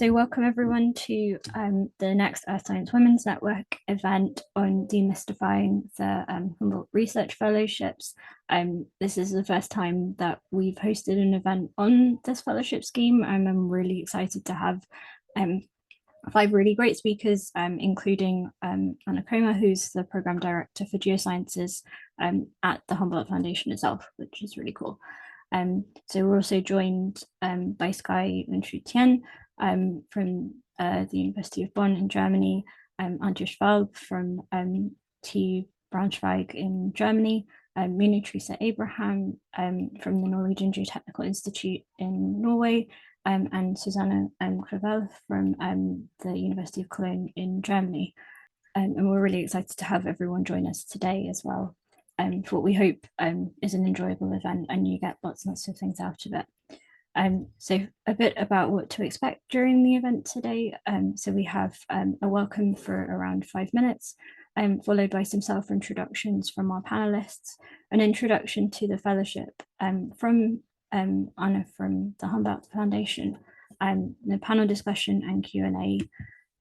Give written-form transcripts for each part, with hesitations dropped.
So welcome everyone to the next Earth Science Women's Network event on demystifying the Humboldt Research Fellowships. This is the first time that we've hosted an event on this fellowship scheme, and I'm really excited to have 5 really great speakers, including Anne Kremer, who's the Program Director for Geosciences at the Humboldt Foundation itself, which is really cool. So we're also joined by Sky Tian from the University of Bonn in Germany, Antje Schwalb from TU Braunschweig in Germany, Mina Teresa Abraham from the Norwegian Geotechnical Institute in Norway, and Susanna Crevel from the University of Cologne in Germany. And we're really excited to have everyone join us today as well, for what we hope is an enjoyable event and you get lots and lots of things out of it. So a bit about what to expect during the event today. So we have a welcome for around 5 minutes, followed by some self-introductions from our panelists, an introduction to the fellowship from Anna from the Humboldt Foundation, the panel discussion and Q&A.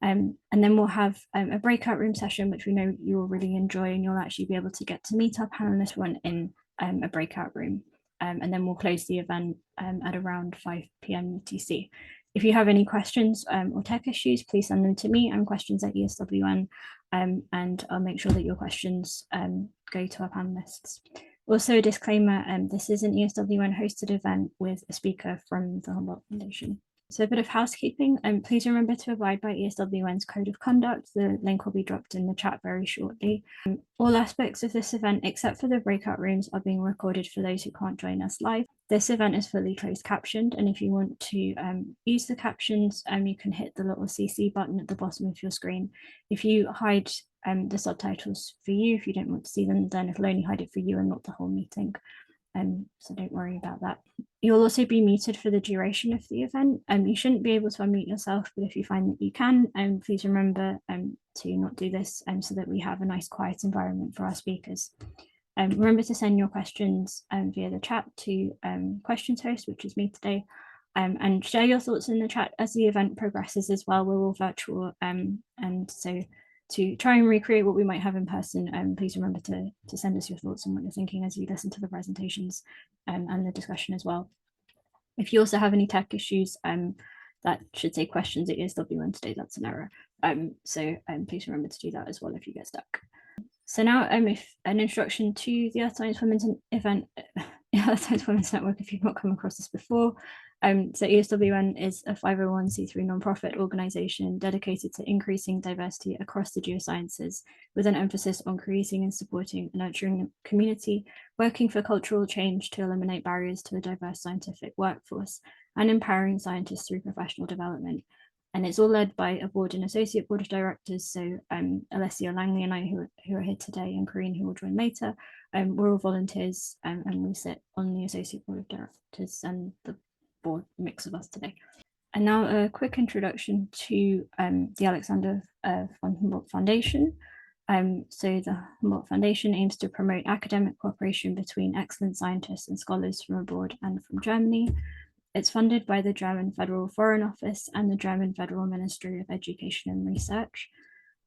And then we'll have a breakout room session, which we know you'll really enjoy, and you'll actually be able to get to meet our panelists one in a breakout room. And then we'll close the event at around 5 p.m. UTC. If you have any questions or tech issues, please send them to me. I'm questions@ESWN, and I'll make sure that your questions go to our panelists. Also a disclaimer, this is an ESWN hosted event with a speaker from the Humboldt Foundation. So a bit of housekeeping, and please remember to abide by ESWN's code of conduct. The link will be dropped in the chat very shortly. All aspects of this event, except for the breakout rooms, are being recorded for those who can't join us live. This event is fully closed captioned, and if you want to use the captions, you can hit the little CC button at the bottom of your screen. If you hide the subtitles for you, if you don't want to see them, then it'll only hide it for you and not the whole meeting. So don't worry about that. You'll also be muted for the duration of the event. You shouldn't be able to unmute yourself, but if you find that you can, please remember to not do this so that we have a nice quiet environment for our speakers. Remember to send your questions via the chat to questions host, which is me today, and share your thoughts in the chat as the event progresses as well. We're all virtual, and so to try and recreate what we might have in person, please remember to send us your thoughts on what you're thinking as you listen to the presentations and the discussion as well. If you also have any tech issues, that should say questions at ESWN today, that's an error. So please remember to do that as well if you get stuck. So now if an introduction to the Earth Science Women's event, Earth Science Women's Network, if you've not come across this before. So ESWN is a 501c3 nonprofit organization dedicated to increasing diversity across the geosciences, with an emphasis on creating and supporting a nurturing community, working for cultural change to eliminate barriers to a diverse scientific workforce, and empowering scientists through professional development. And it's all led by a board and associate board of directors. So Alessia Langley and I, who are here today, and Corinne, who will join later, we're all volunteers, and we sit on the associate board of directors and the board mix of us today. And now a quick introduction to the Alexander von Humboldt Foundation. So the Humboldt Foundation aims to promote academic cooperation between excellent scientists and scholars from abroad and from Germany. It's funded by the German Federal Foreign Office and the German Federal Ministry of Education and Research.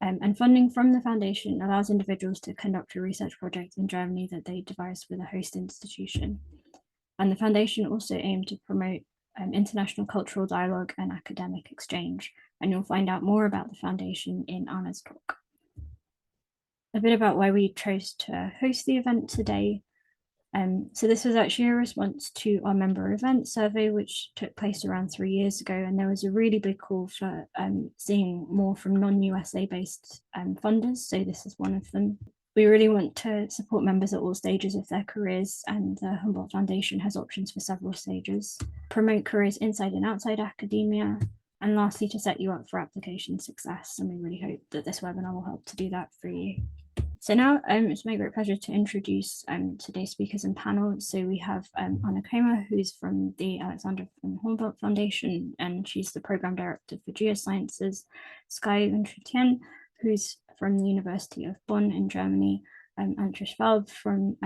And funding from the foundation allows individuals to conduct a research project in Germany that they devise with a host institution. And the foundation also aims to promote international cultural dialogue and academic exchange. And you'll find out more about the foundation in Anna's talk. A bit about why we chose to host the event today. So this was actually a response to our member event survey, which took place around 3 years ago, and there was a really big call for seeing more from non-USA based funders, so this is one of them. We really want to support members at all stages of their careers, and the Humboldt Foundation has options for several stages. Promote careers inside and outside academia, and lastly, to set you up for application success, and we really hope that this webinar will help to do that for you. So now it's my great pleasure to introduce today's speakers and panel. So we have Anne Kremer, who's from the Alexander von Humboldt Foundation, and she's the Program Director for Geosciences. Sky Tian, who's from the University of Bonn in Germany, Antje Schwalb from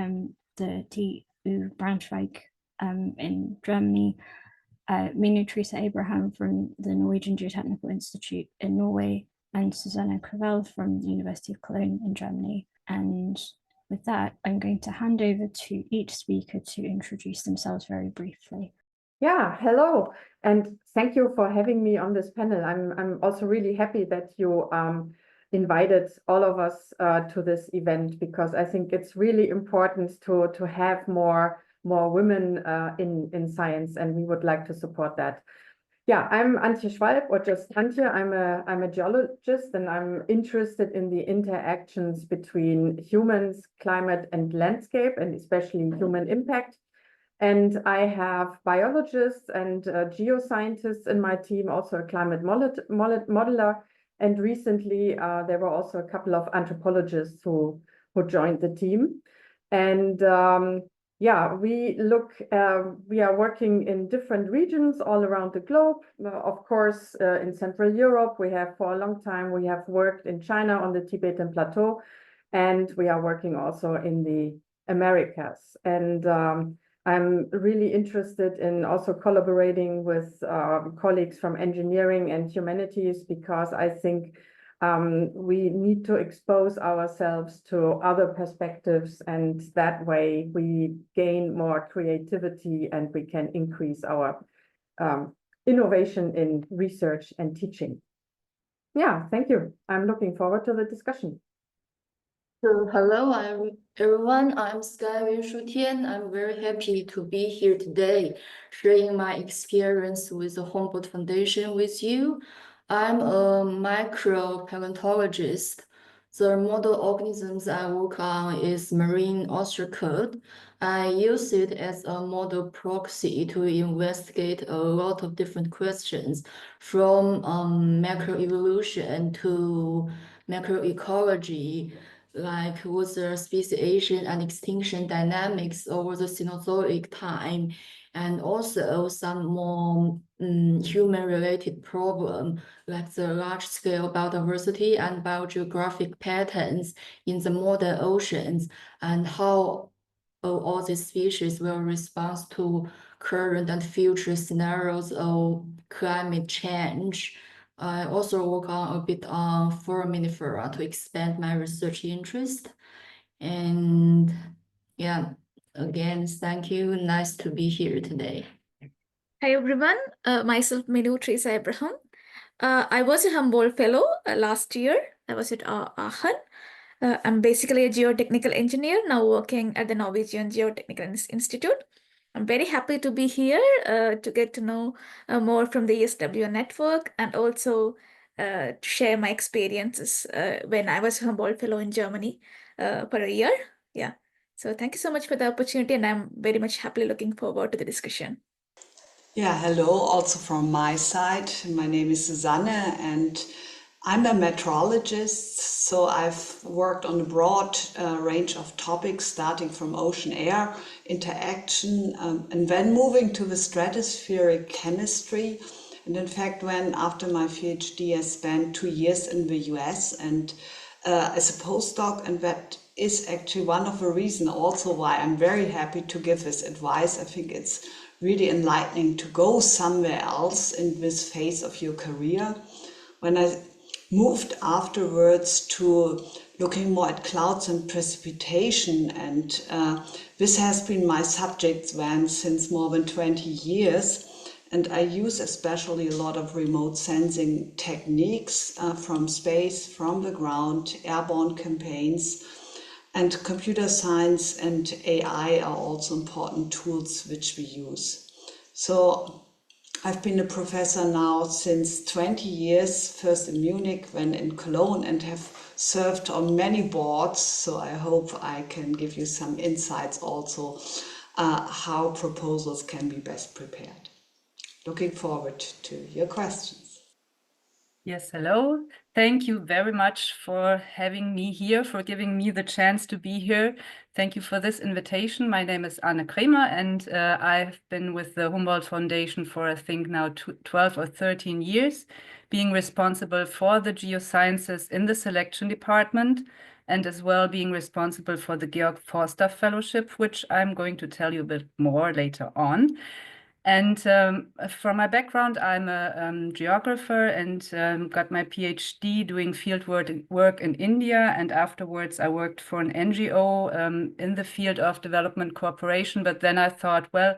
the TU Braunschweig in Germany, Minu Teresa Abraham from the Norwegian Geotechnical Institute in Norway, and Susanna Crevel from the University of Cologne in Germany. And with that, I'm going to hand over to each speaker to introduce themselves very briefly. Yeah, hello, and thank you for having me on this panel. I'm also really happy that you invited all of us to this event, because I think it's really important to have more women in science, and we would like to support that. Yeah, I'm Antje Schwalb, or just Antje. I'm a geologist, and I'm interested in the interactions between humans, climate, and landscape, and especially human impact. And I have biologists and geoscientists in my team, also a climate modeler. And recently, there were also a couple of anthropologists who joined the team. And yeah, we are working in different regions all around the globe. Of course, in Central Europe, we have for a long time, we have worked in China on the Tibetan Plateau, and we are working also in the Americas. And I'm really interested in also collaborating with colleagues from engineering and humanities, because I think we need to expose ourselves to other perspectives, and that way we gain more creativity and we can increase our innovation in research and teaching. Yeah, thank you. I'm looking forward to the discussion. So hello, everyone. I'm Skyway Shutian. I'm very happy to be here today, sharing my experience with the Humboldt Foundation with you. I'm a micropaleontologist. The model organisms I work on is marine ostracode. I use it as a model proxy to investigate a lot of different questions, from macroevolution to macroecology, like water speciation and extinction dynamics over the Cenozoic time, and also some more human-related problem, like the large-scale biodiversity and biogeographic patterns in the modern oceans, and how all these species will respond to current and future scenarios of climate change. I also work on a bit on foraminifera to expand my research interest. And yeah, again, thank you. Nice to be here today. Hi everyone, myself Minu Teresa Abraham. I was a Humboldt Fellow last year. I was at Aachen. I'm basically a geotechnical engineer now working at the Norwegian Geotechnical Institute. I'm very happy to be here to get to know more from the ESWN network, and also to share my experiences when I was a Humboldt Fellow in Germany for a year. Yeah, so thank you so much for the opportunity, and I'm very much happily looking forward to the discussion. Yeah, hello, also from my side. My name is Susanne, and I'm a meteorologist, so I've worked on a broad range of topics, starting from ocean air interaction, and then moving to the stratospheric chemistry. And in fact, when after my PhD, I spent 2 years in the US and as a postdoc, and that is actually one of the reasons also why I'm very happy to give this advice. I think it's really enlightening to go somewhere else in this phase of your career. When I moved afterwards to looking more at clouds and precipitation, and this has been my subject then since more than 20 years. And I use especially a lot of remote sensing techniques from space, from the ground, airborne campaigns. And computer science and AI are also important tools which we use. So I've been a professor now since 20 years, first in Munich, then in Cologne, and have served on many boards. So I hope I can give you some insights also how proposals can be best prepared. Looking forward to your questions. Yes, hello. Thank you very much for having me here, for giving me the chance to be here. Thank you for this invitation. My name is Anne Kremer, and I've been with the Humboldt Foundation for, I think, now 12 or 13 years, being responsible for the geosciences in the selection department, and as well being responsible for the Georg Forster Fellowship, which I'm going to tell you a bit more later on. And from my background, I'm a geographer and got my PhD doing field work in India. And afterwards, I worked for an NGO in the field of development cooperation. But then I thought, well,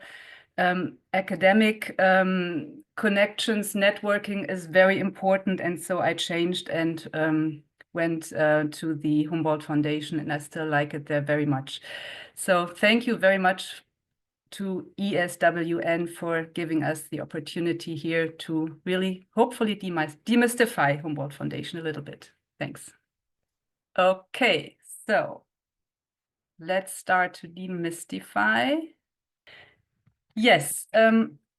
academic connections, networking is very important. And so I changed and went to the Humboldt Foundation, and I still like it there very much. So thank you very much to ESWN for giving us the opportunity here to really, hopefully, demystify Humboldt Foundation a little bit. Thanks. Okay, so let's start to demystify. Yes,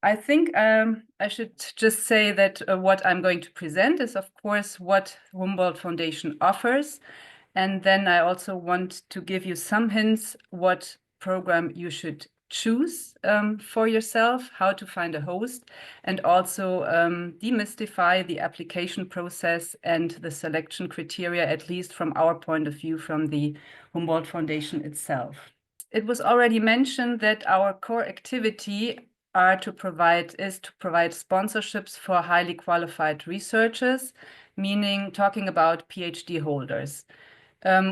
I think I should just say that what I'm going to present is, of course, what Humboldt Foundation offers. And then I also want to give you some hints what program you should choose for yourself, how to find a host, and also demystify the application process and the selection criteria, at least from our point of view, from the Humboldt Foundation itself. It was already mentioned that our core activity is to provide sponsorships for highly qualified researchers, meaning talking about PhD holders.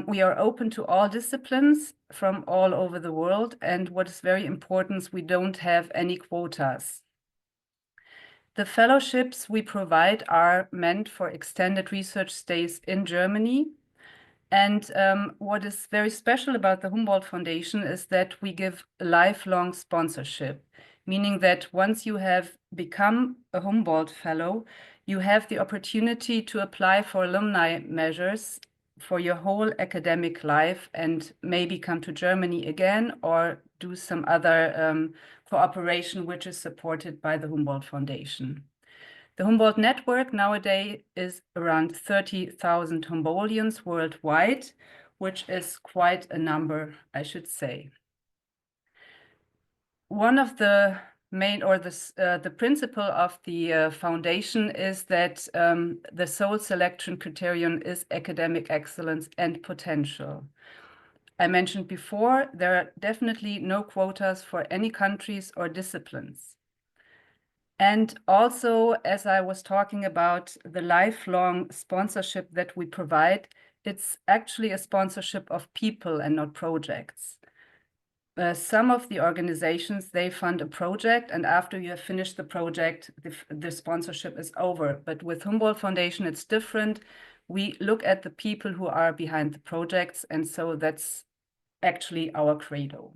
We are open to all disciplines from all over the world, and what is very important, we don't have any quotas. The fellowships we provide are meant for extended research stays in Germany. And what is very special about the Humboldt Foundation is that we give lifelong sponsorship, meaning that once you have become a Humboldt Fellow, you have the opportunity to apply for alumni measures for your whole academic life and maybe come to Germany again or do some other cooperation which is supported by the Humboldt Foundation. The Humboldt network nowadays is around 30,000 Humboldtians worldwide, which is quite a number, I should say. One of the main, or the principle of the foundation is that the sole selection criterion is academic excellence and potential. I mentioned before, there are definitely no quotas for any countries or disciplines. And also, as I was talking about the lifelong sponsorship that we provide, it's actually a sponsorship of people and not projects. Some of the organizations, they fund a project, and after you have finished the project, the sponsorship is over. But with Humboldt Foundation, it's different. We look at the people who are behind the projects, and so that's actually our credo.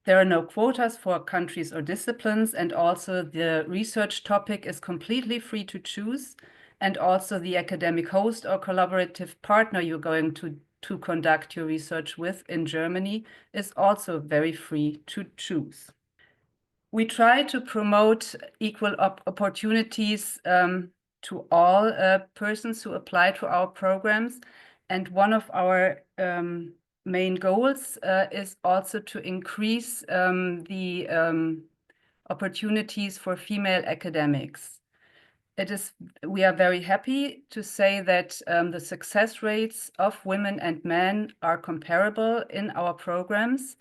There are no quotas for countries or disciplines, and also the research topic is completely free to choose. And also the academic host or collaborative partner you're going to conduct your research with in Germany is also very free to choose. We try to promote equal opportunities to all persons who apply to our programs. And one of our main goals is also to increase the opportunities for female academics. We are very happy to say that the success rates of women and men are comparable in our programs.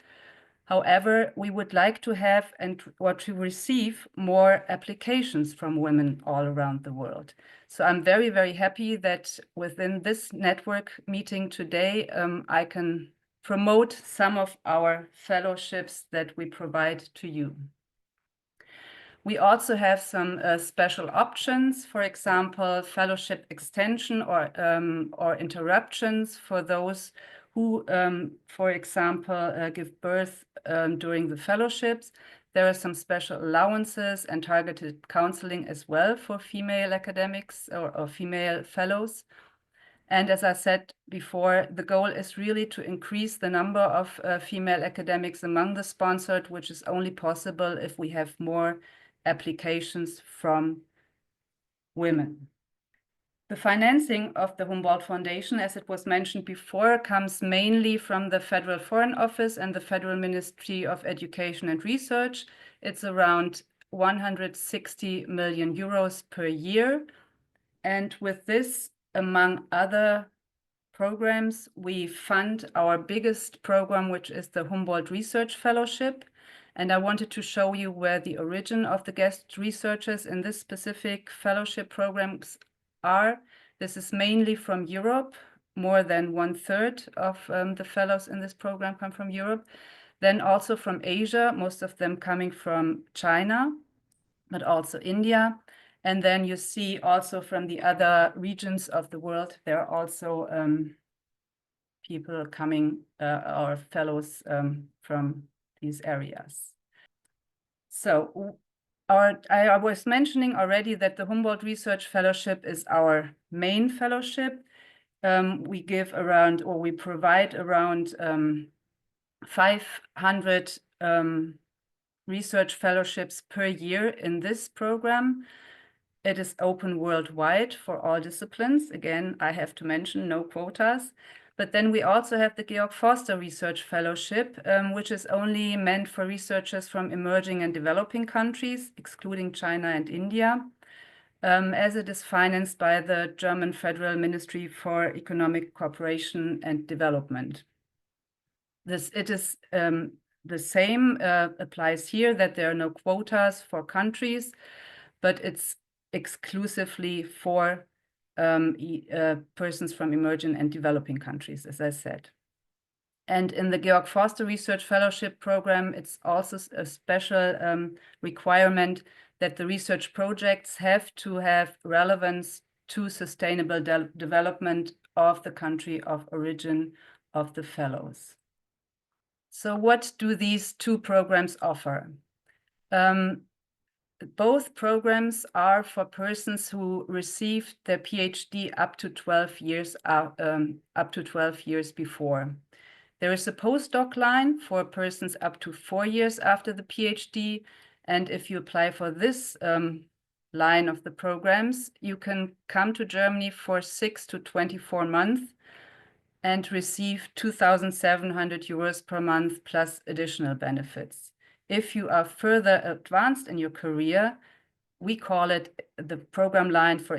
However, we would like to have or to receive more applications from women all around the world. So I'm very, very happy that within this network meeting today, I can promote some of our fellowships that we provide to you. We also have some special options, for example, fellowship extension or interruptions for those who, for example, give birth during the fellowships. There are some special allowances and targeted counseling as well for female academics or female fellows. And as I said before, the goal is really to increase the number of female academics among the sponsored, which is only possible if we have more applications from women. The financing of the Humboldt Foundation, as it was mentioned before, comes mainly from the Federal Foreign Office and the Federal Ministry of Education and Research. It's around 160 million euros per year. And with this, among other programs, we fund our biggest program, which is the Humboldt Research Fellowship. And I wanted to show you where the origin of the guest researchers in this specific fellowship programs are. This is mainly from Europe. More than 1/3 of the fellows in this program come from Europe. Then also from Asia, most of them coming from China, but also India. And then you see also from the other regions of the world, there are also people coming or fellows from these areas. So I was mentioning already that the Humboldt Research Fellowship is our main fellowship. We give around, or we provide around 500 research fellowships per year in this program. It is open worldwide for all disciplines. Again, I have to mention no quotas. But then we also have the Georg Forster Research Fellowship, which is only meant for researchers from emerging and developing countries, excluding China and India, as it is financed by the German Federal Ministry for Economic Cooperation and Development. It is the same applies here, that there are no quotas for countries, but it's exclusively for persons from emerging and developing countries, as I said. And in the Georg Forster Research Fellowship program, it's also a special requirement that the research projects have to have relevance to sustainable development of the country of origin of the fellows. So what do these two programs offer? Both programs are for persons who received their PhD up to 12 years before. There is a postdoc line for persons up to 4 years after the PhD. And if you apply for this line of the programs, you can come to Germany for 6 to 24 months and receive 2,700 euros per month plus additional benefits. If you are further advanced in your career, we call it the program line for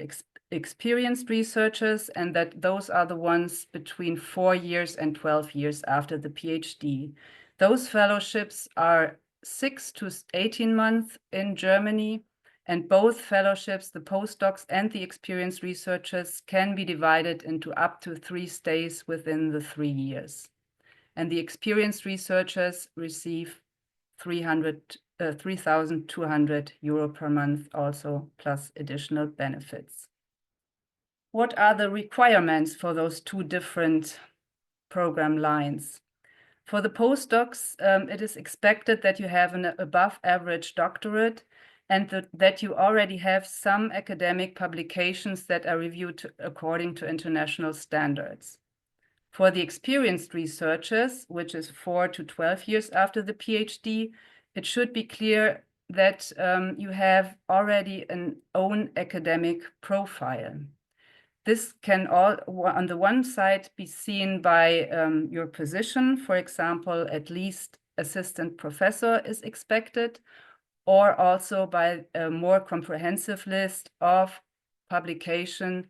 experienced researchers, and that those are the ones between 4 years and 12 years after the PhD. Those fellowships are 6 to 18 months in Germany, and both fellowships, the postdocs and the experienced researchers, can be divided into up to 3 stays within the 3 years. And the experienced researchers receive 3,200 euro per month also, plus additional benefits. What are the requirements for those two different program lines? For the postdocs, it is expected that you have an above average doctorate and that you already have some academic publications that are reviewed according to international standards. For the experienced researchers, which is 4 to 12 years after the PhD, it should be clear that you have already an own academic profile. This can all, on the one side, be seen by your position. For example, at least assistant professor is expected, or also by a more comprehensive list of publication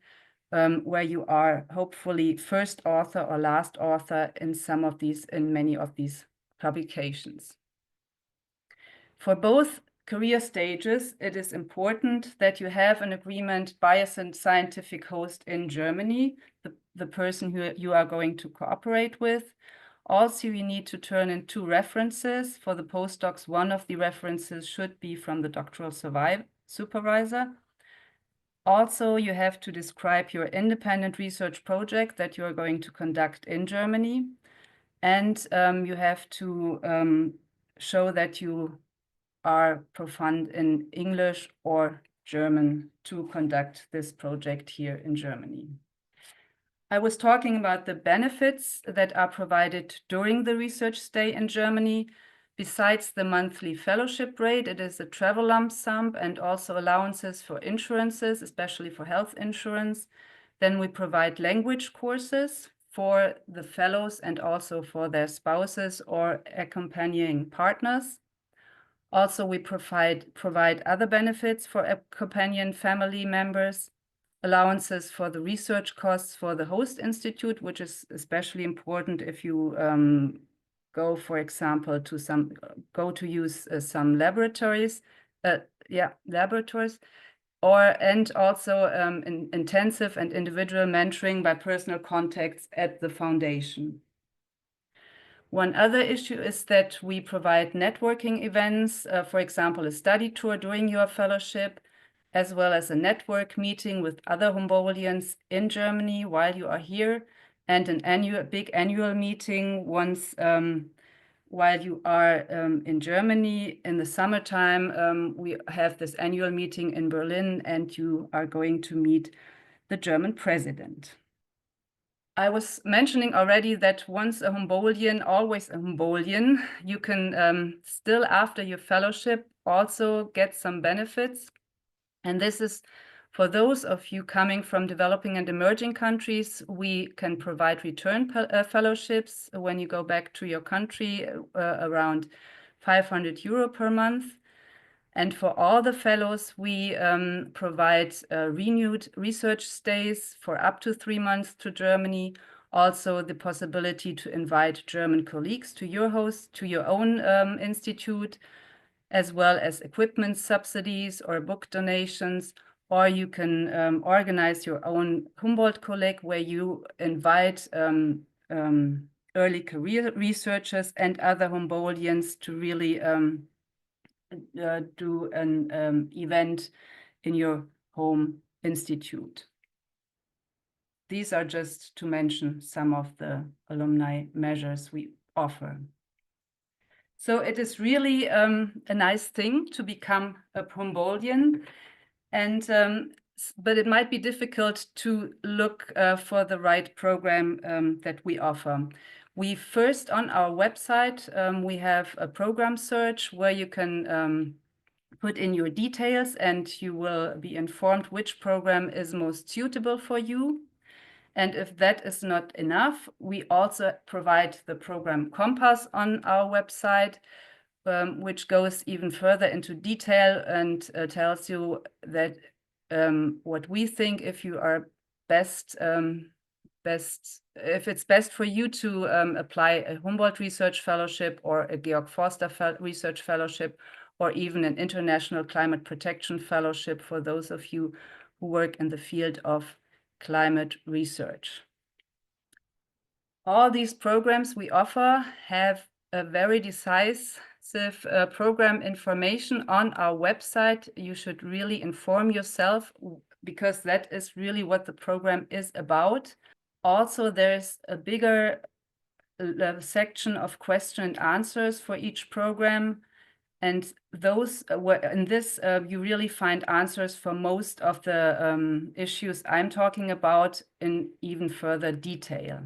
where you are hopefully first author or last author in many of these publications. For both career stages, it is important that you have an agreement by a scientific host in Germany, the person who you are going to cooperate with. Also, you need to turn in 2 references. For the postdocs, one of the references should be from the doctoral supervisor. Also, you have to describe your independent research project that you are going to conduct in Germany. And you have to show that you are proficient in English or German to conduct this project here in Germany. I was talking about the benefits that are provided during the research stay in Germany. Besides the monthly fellowship rate, it is a travel lump sum and also allowances for insurances, especially for health insurance. Then we provide language courses for the fellows and also for their spouses or accompanying partners. Also, we provide other benefits for accompanying family members, allowances for the research costs for the host institute, which is especially important if you go, for example, to use some laboratories, and also in intensive and individual mentoring by personal contacts at the foundation. One other issue is that we provide networking events, for example, a study tour during your fellowship, as well as a network meeting with other Humboldtians in Germany while you are here, and a big annual meeting once while you are in Germany. In the summertime, we have this annual meeting in Berlin, and you are going to meet the German president. I was mentioning already that once a Humboldtian, always a Humboldtian. You can still, after your fellowship, also get some benefits. And this is for those of you coming from developing and emerging countries. We can provide return fellowships when you go back to your country, around 500 euro per month. And for all the fellows, we provide renewed research stays for up to 3 months to Germany. Also the possibility to invite German colleagues to your own institute, as well as equipment subsidies or book donations. Or you can organize your own Humboldt Colleg, where you invite early career researchers and other Humboldtians to really do an event in your home institute. These are just to mention some of the alumni measures we offer. So it is really a nice thing to become a Humboldtian, but it might be difficult to look for the right program that we offer. We first, on our website, we have a program search where you can put in your details and you will be informed which program is most suitable for you. And if that is not enough, we also provide the program compass on our website, which goes even further into detail and tells you that what we think, if you are if it's best for you to apply a Humboldt Research Fellowship or a Georg Forster Research Fellowship, or even an International Climate Protection Fellowship for those of you who work in the field of climate research. All these programs we offer have a very decisive program information on our website. You should really inform yourself, because that is really what the program is about. Also, there's a bigger section of question and answers for each program. And those in this, you really find answers for most of the issues I'm talking about in even further detail.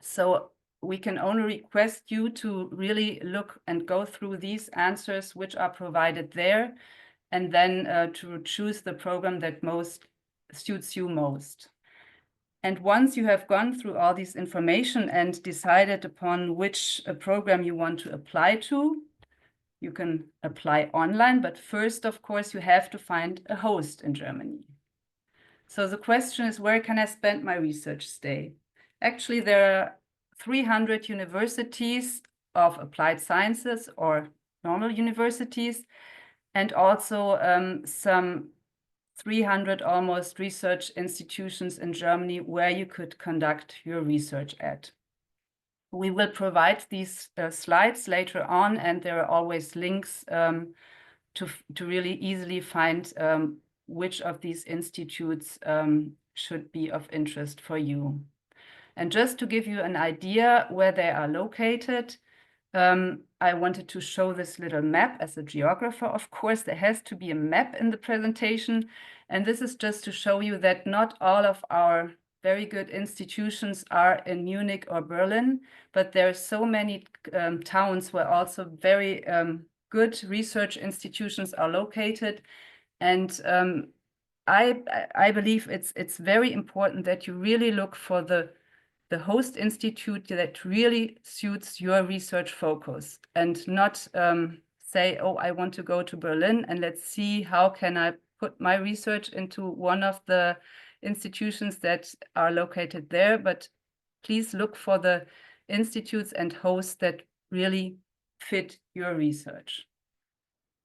So we can only request you to really look and go through these answers which are provided there, and then to choose the program that most suits you most. And once you have gone through all this information and decided upon which program you want to apply to, you can apply online, but first, of course, you have to find a host in Germany. So the question is, where can I spend my research stay? Actually, there are 300 universities of applied sciences or normal universities, and also some 300 almost research institutions in Germany where you could conduct your research at. We will provide these slides later on, and there are always links to really easily find which of these institutes should be of interest for you. And just to give you an idea where they are located, I wanted to show this little map. As a geographer, of course, there has to be a map in the presentation. And this is just to show you that not all of our very good institutions are in Munich or Berlin, but there are so many towns where also very good research institutions are located. And I believe it's very important that you really look for the host institute that really suits your research focus, and not say, oh, I want to go to Berlin and let's see how can I put my research into one of the institutions that are located there. But please look for the institutes and hosts that really fit your research.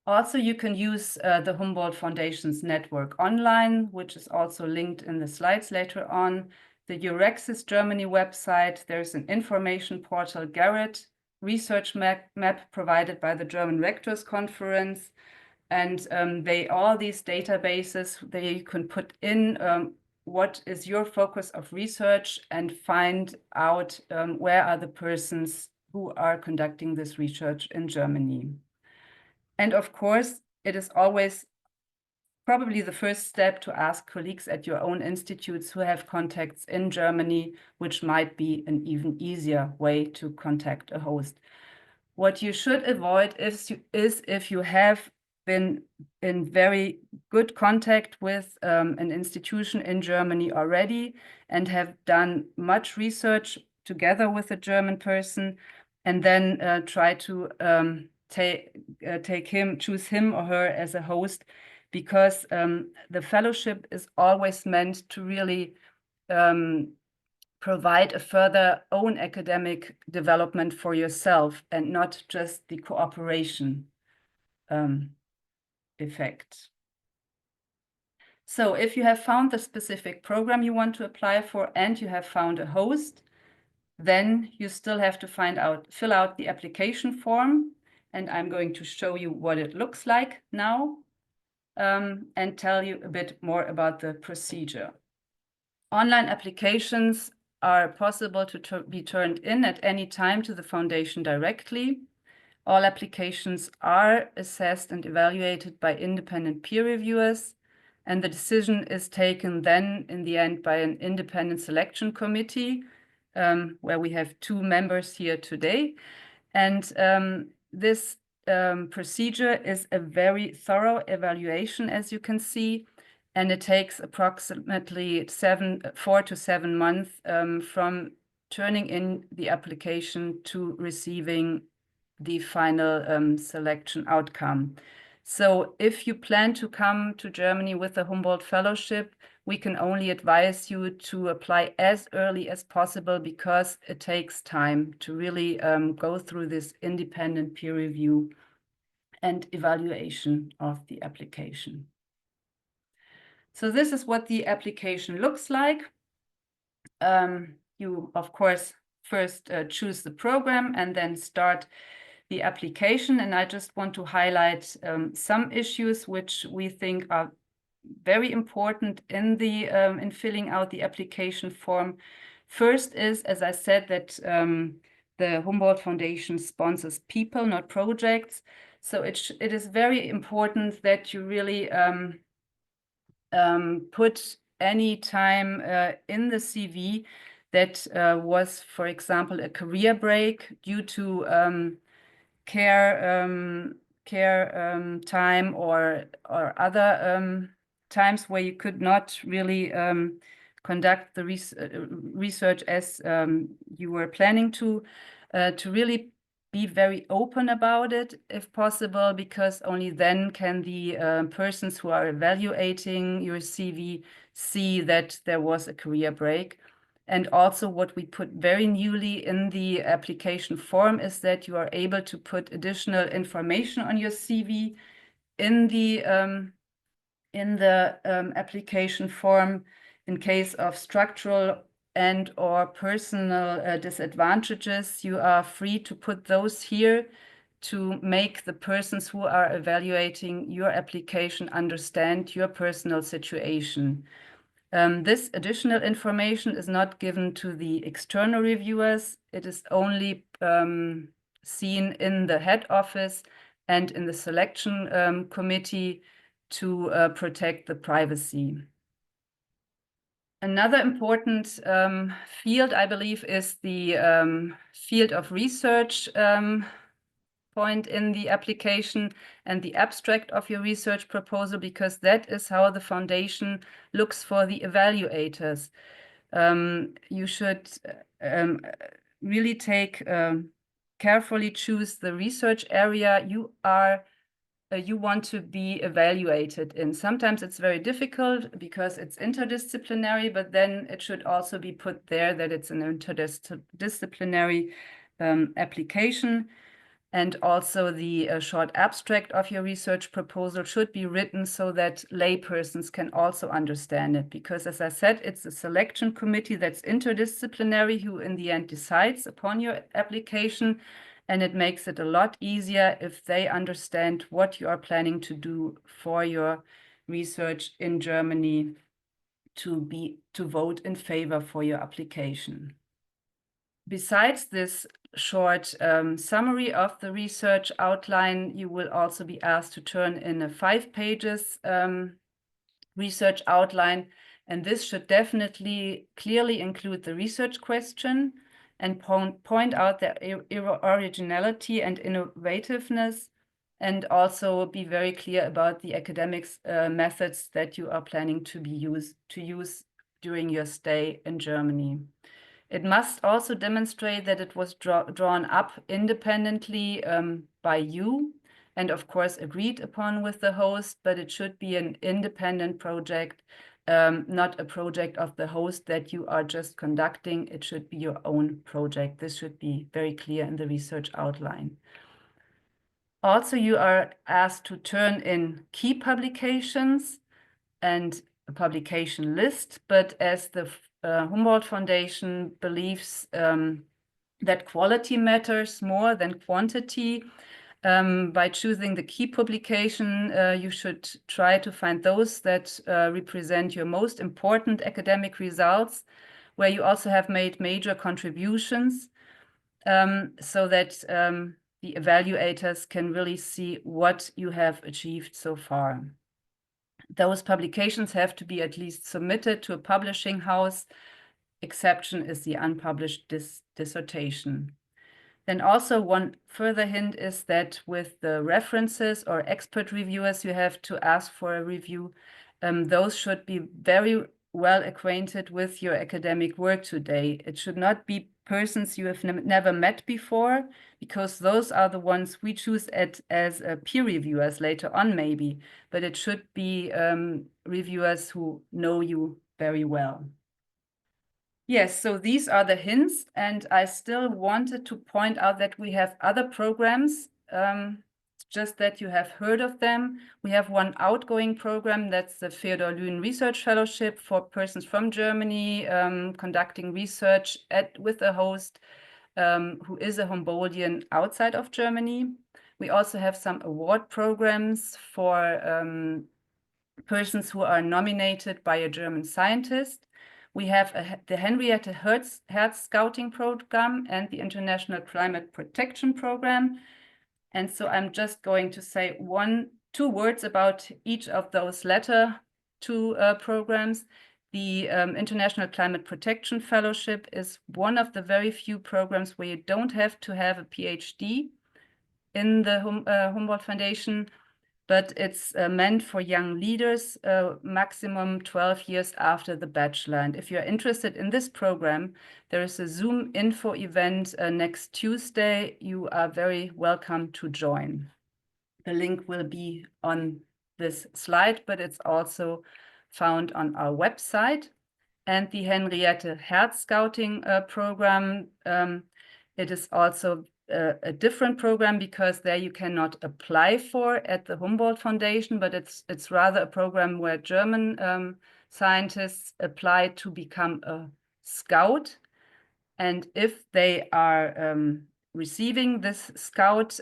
Also, you can use the Humboldt Foundation's network online, which is also linked in the slides later on. The Eurexis Germany website, there's an information portal, Garrett, research map provided by the German Rectors Conference. And all these databases, you can put in what is your focus of research and find out where are the persons who are conducting this research in Germany. And of course, it is always probably the first step to ask colleagues at your own institutes who have contacts in Germany, which might be an even easier way to contact a host. What you should avoid is if you have been in very good contact with an institution in Germany already and have done much research together with a German person, and then try to choose him or her as a host, because the fellowship is always meant to really provide a further own academic development for yourself and not just the cooperation effect. So if you have found the specific program you want to apply for and you have found a host, then you still have to fill out the application form. And I'm going to show you what it looks like now and tell you a bit more about the procedure. Online applications are possible to be turned in at any time to the foundation directly. All applications are assessed and evaluated by independent peer reviewers, and the decision is taken then in the end by an independent selection committee, where we have 2 members here today. And this procedure is a very thorough evaluation, as you can see, and it takes approximately 4 to 7 months from turning in the application to receiving the final selection outcome. So if you plan to come to Germany with the Humboldt Fellowship, we can only advise you to apply as early as possible, because it takes time to really go through this independent peer review and evaluation of the application. So this is what the application looks like. You, of course, first choose the program and then start the application. And I just want to highlight some issues which we think are very important in filling out the application form. First is, as I said, that the Humboldt Foundation sponsors people, not projects. So it is very important that you really put any time in the CV that was, for example, a career break due to care time or other times where you could not really conduct the research as you were planning to really be very open about it if possible, because only then can the persons who are evaluating your CV see that there was a career break. And also what we put very newly in the application form is that you are able to put additional information on your CV in the application form in case of structural and or personal disadvantages. You are free to put those here to make the persons who are evaluating your application understand your personal situation. This additional information is not given to the external reviewers. It is only seen in the head office and in the selection committee to protect the privacy. Another important field, I believe, is the field of research point in the application and the abstract of your research proposal, because that is how the foundation looks for the evaluators. You should really carefully choose the research area you are you want to be evaluated in. Sometimes it's very difficult because it's interdisciplinary, but then it should also be put there that it's an interdisciplinary application. And also the short abstract of your research proposal should be written so that laypersons can also understand it. Because as I said, it's a selection committee that's interdisciplinary who in the end decides upon your application. And it makes it a lot easier if they understand what you are planning to do for your research in Germany to vote in favor for your application. Besides this short summary of the research outline, you will also be asked to turn in a 5 pages research outline. And this should definitely clearly include the research question and point out the originality and innovativeness, and also be very clear about the academics methods that you are planning to use during your stay in Germany. It must also demonstrate that it was drawn up independently by you and of course agreed upon with the host, but it should be an independent project, not a project of the host that you are just conducting. It should be your own project. This should be very clear in the research outline. Also, you are asked to turn in key publications and a publication list, but as the Humboldt Foundation believes that quality matters more than quantity, by choosing the key publication, you should try to find those that represent your most important academic results, where you also have made major contributions, so that the evaluators can really see what you have achieved so far. Those publications have to be at least submitted to a publishing house. Exception is the unpublished dissertation. Then also one further hint is that with the references or expert reviewers you have to ask for a review, those should be very well acquainted with your academic work today. It should not be persons you have never met before, because those are the ones we choose as peer reviewers later on maybe, but it should be reviewers who know you very well. Yes, so these are the hints, and I still wanted to point out that we have other programs, just that you have heard of them. We have one outgoing program, that's the Theodor Lünen Research Fellowship for persons from Germany conducting research with a host who is a Humboldtian outside of Germany. We also have some award programs for persons who are nominated by a German scientist. We have the Henrietta Herz Scouting Program and the International Climate Protection Program. And so I'm just going to say two words about each of those latter two programs. The International Climate Protection Fellowship is one of the very few programs where you don't have to have a PhD in the Humboldt Foundation, but it's meant for young leaders, maximum 12 years after the bachelor. And if you're interested in this program, there is a Zoom info event next Tuesday. You are very welcome to join. The link will be on this slide, but it's also found on our website. And the Henrietta Herz Scouting Program, it is also a different program, because there you cannot apply for at the Humboldt Foundation, but it's rather a program where German scientists apply to become a scout. And if they are receiving this scout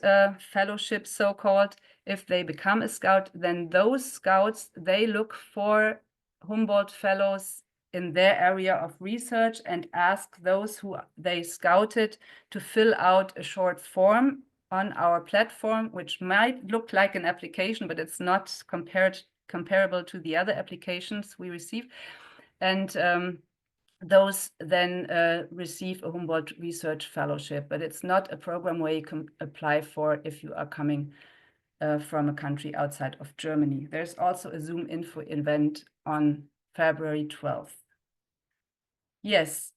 fellowship, so-called, if they become a scout, then those scouts, they look for Humboldt fellows in their area of research and ask those who they scouted to fill out a short form on our platform, which might look like an application, but it's not comparable to the other applications we receive. And those then receive a Humboldt Research Fellowship, but it's not a program where you can apply for if you are coming from a country outside of Germany. There's also a Zoom info event on February 12th. Yes,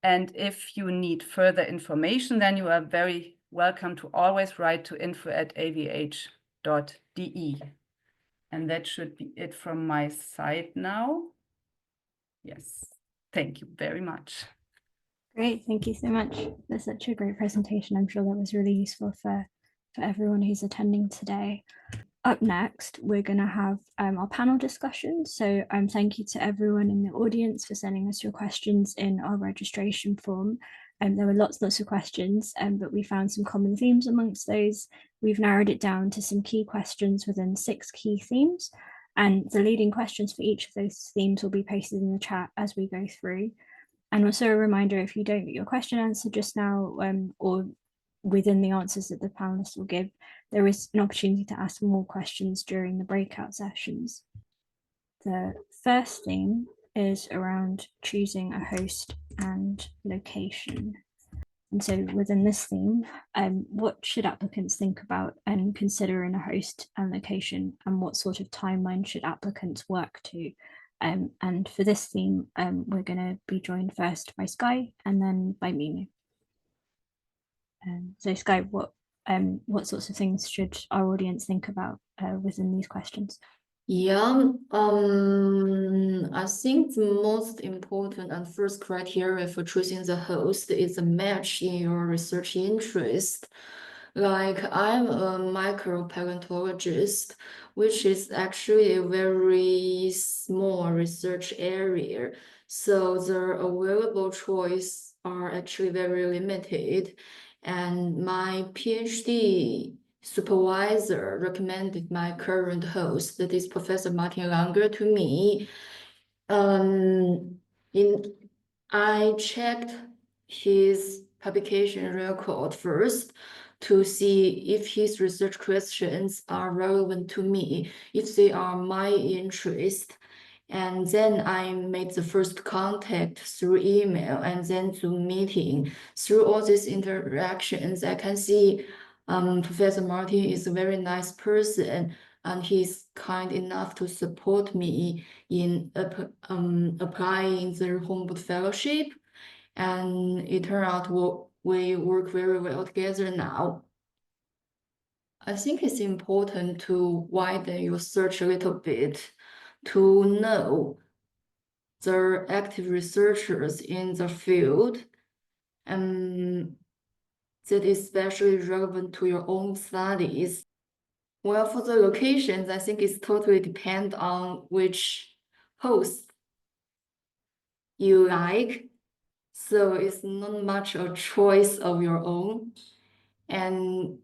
and if you need further information, then you are very welcome to always write to info@avh.de. And that should be it from my side now. Yes, thank you very much. Great, thank you so much. That's such a great presentation. I'm sure that was really useful for everyone who's attending today. Up next, we're going to have our panel discussion. So thank you to everyone in the audience for sending us your questions in our registration form. There were lots of questions, but we found some common themes amongst those. We've narrowed it down to some key questions within 6 key themes. And the leading questions for each of those themes will be pasted in the chat as we go through. And also a reminder, if you don't get your question answered just now, or within the answers that the panelists will give, there is an opportunity to ask more questions during the breakout sessions. The first theme is around choosing a host and location. And so within this theme, what should applicants think about and consider in a host and location, and what sort of timeline should applicants work to? And for this theme, we're going to be joined first by Sky and then by Mimi. So Sky, what sorts of things should our audience think about within these questions? Yeah, I think the most important and first criteria for choosing the host is a match in your research interest. Like I'm a micropaleontologist, which is actually a very small research area. So the available choice are actually very limited. And my PhD supervisor recommended my current host, that is Professor Martin Langer, to me. I checked his publication record first to see if his research questions are relevant to me, if they are my interest. And then I made the first contact through email and then Zoom meeting. Through all these interactions, I can see Professor Martin is a very nice person, and he's kind enough to support me in applying the Humboldt Fellowship. And it turned out we work very well together now. I think it's important to widen your search a little bit to know the active researchers in the field, and that is especially relevant to your own studies. Well, for the locations, I think it's totally depend on which host you like. So it's not much a choice of your own. And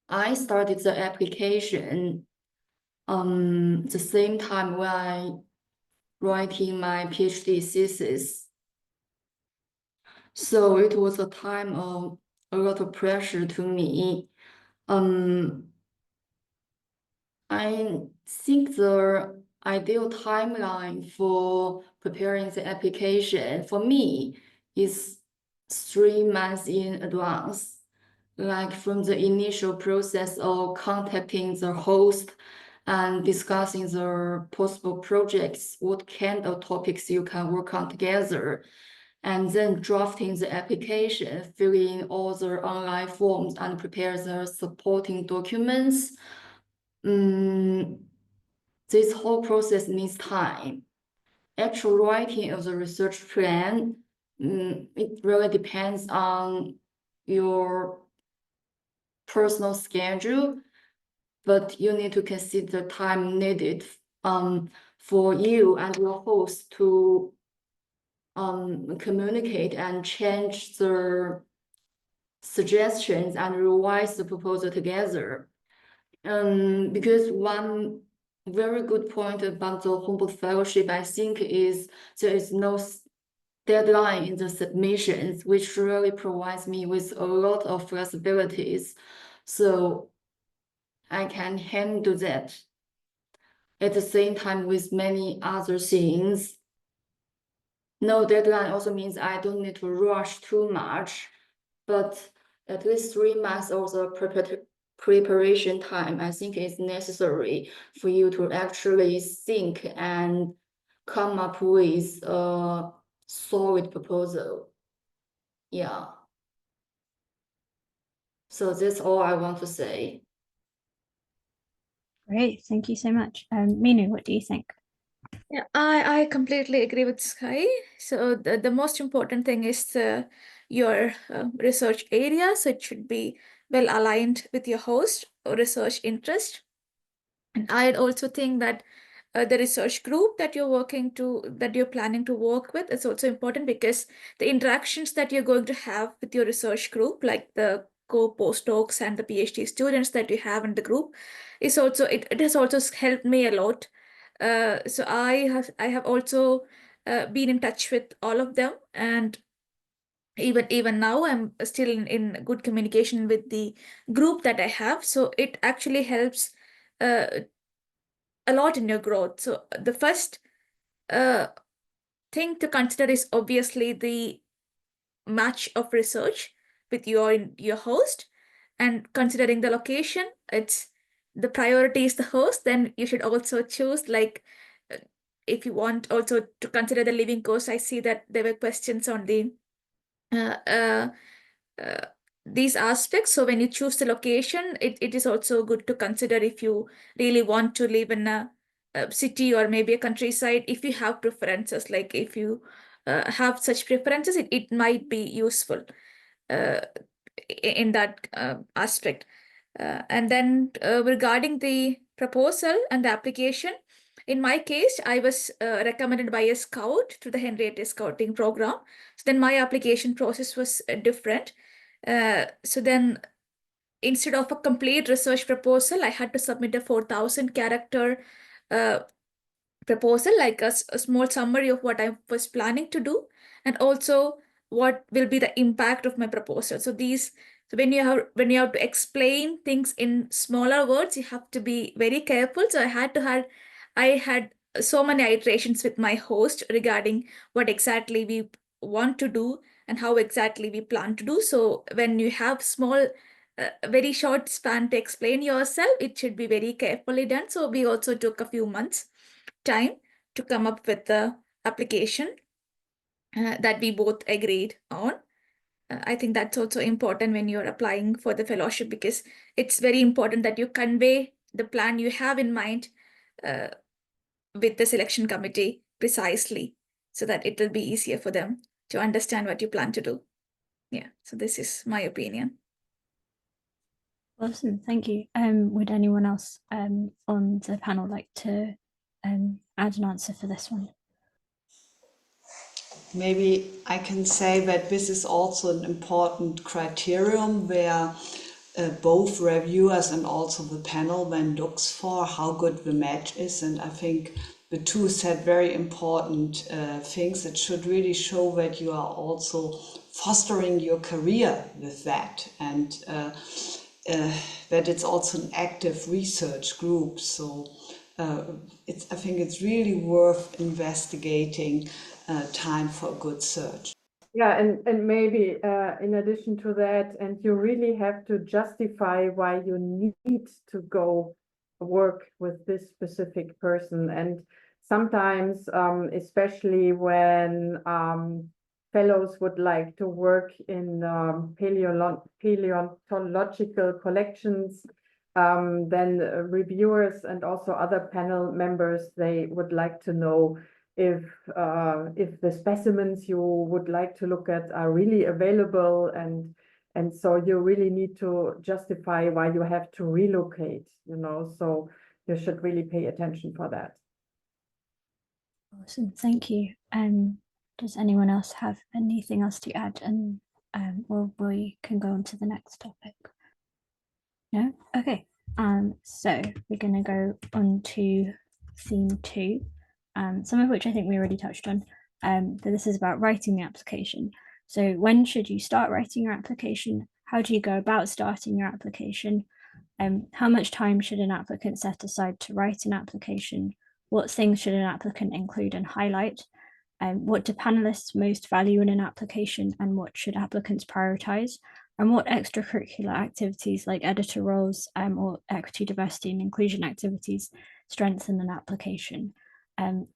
I started the application the same time when I writing my PhD thesis. So it was a time of a lot of pressure to me. I think the ideal timeline for preparing the application for me is 3 months in advance. Like from the initial process of contacting the host and discussing the possible projects, what kind of topics you can work on together, and then drafting the application, filling in all the online forms and prepare the supporting documents. This whole process needs time. Actual writing of the research plan, it really depends on your personal schedule, but you need to consider the time needed for you and your host to communicate and change the suggestions and revise the proposal together. Because one very good point about the Humboldt Fellowship, I think, is there is no deadline in the submissions, which really provides me with a lot of flexibilities. So I can handle that. At the same time, with many other things, no deadline also means I don't need to rush too much, but at least 3 months of the preparation time, I think is necessary for you to actually think and come up with a solid proposal. Yeah. So that's all I want to say. Great, thank you so much. Minu, what do you think? Yeah, I completely agree with Sky. So the most important thing is your research area. So it should be well aligned with your host or research interest. And I'd also think that the research group that you're planning to work with is also important, because the interactions that you're going to have with your research group, like the co-postdocs and the PhD students that you have in the group, is also it has also helped me a lot. So I have also been in touch with all of them, and even now I'm still in good communication with the group that I have. So it actually helps uh, a lot in your growth. So the first uh, thing to consider is obviously the match of research with your host, and considering the location, it's the priority is the host. Then you should also choose, like, uh, if you want also to consider the living cost. I see that there were questions on the uh, uh, uh, these aspects. So when you choose the location, it is also good to consider if you really want to live in a city or maybe a countryside. If you have preferences, like if you have such preferences, it might be useful uh, in that aspect. And then regarding the proposal and the application, in my case, I was recommended by a scout to the Henrietta Scouting Program. So then my application process was different. So then instead of a complete research proposal, I had to submit a 4,000 character proposal, like a small summary of what I was planning to do, and also what will be the impact of my proposal. So when you have to explain things in smaller words, you have to be very careful. So I had so many iterations with my host regarding what exactly we want to do and how exactly we plan to do. So when you have small very short span to explain yourself, it should be very carefully done. So we also took a few months time to come up with the application that we both agreed on. I think that's also important when you're applying for the fellowship, because it's very important that you convey the plan you have in mind uh, with the selection committee precisely, so that it will be easier for them to understand what you plan to do. Yeah, so this is my opinion. Awesome, thank you. Would anyone else on the panel like to add an answer for this one? Maybe I can say that this is also an important criterion where both reviewers and also the panel then looks for how good the match is. And I think the two said very important things that should really show that you are also fostering your career with that, and that it's also an active research group. So I think it's really worth investigating time for a good search. Yeah, and maybe in addition to that, and you really have to justify why you need to go work with this specific person. And sometimes, especially when fellows would like to work in paleontological collections, then reviewers and also other panel members, they would like to know if the specimens you would like to look at are really available, and so you really need to justify why you have to relocate, so you should really pay attention for that. Awesome, thank you. Does anyone else have anything else to add? And we can go on to the next topic. No? Okay. So we're going to go on to theme 2, some of which I think we already touched on. But this is about writing the application. So when should you start writing your application? How do you go about starting your application? How much time should an applicant set aside to write an application? What things should an applicant include and highlight? What do panelists most value in an application, and what should applicants prioritize? And what extracurricular activities like editor roles or equity, diversity and inclusion activities strengthen an application? And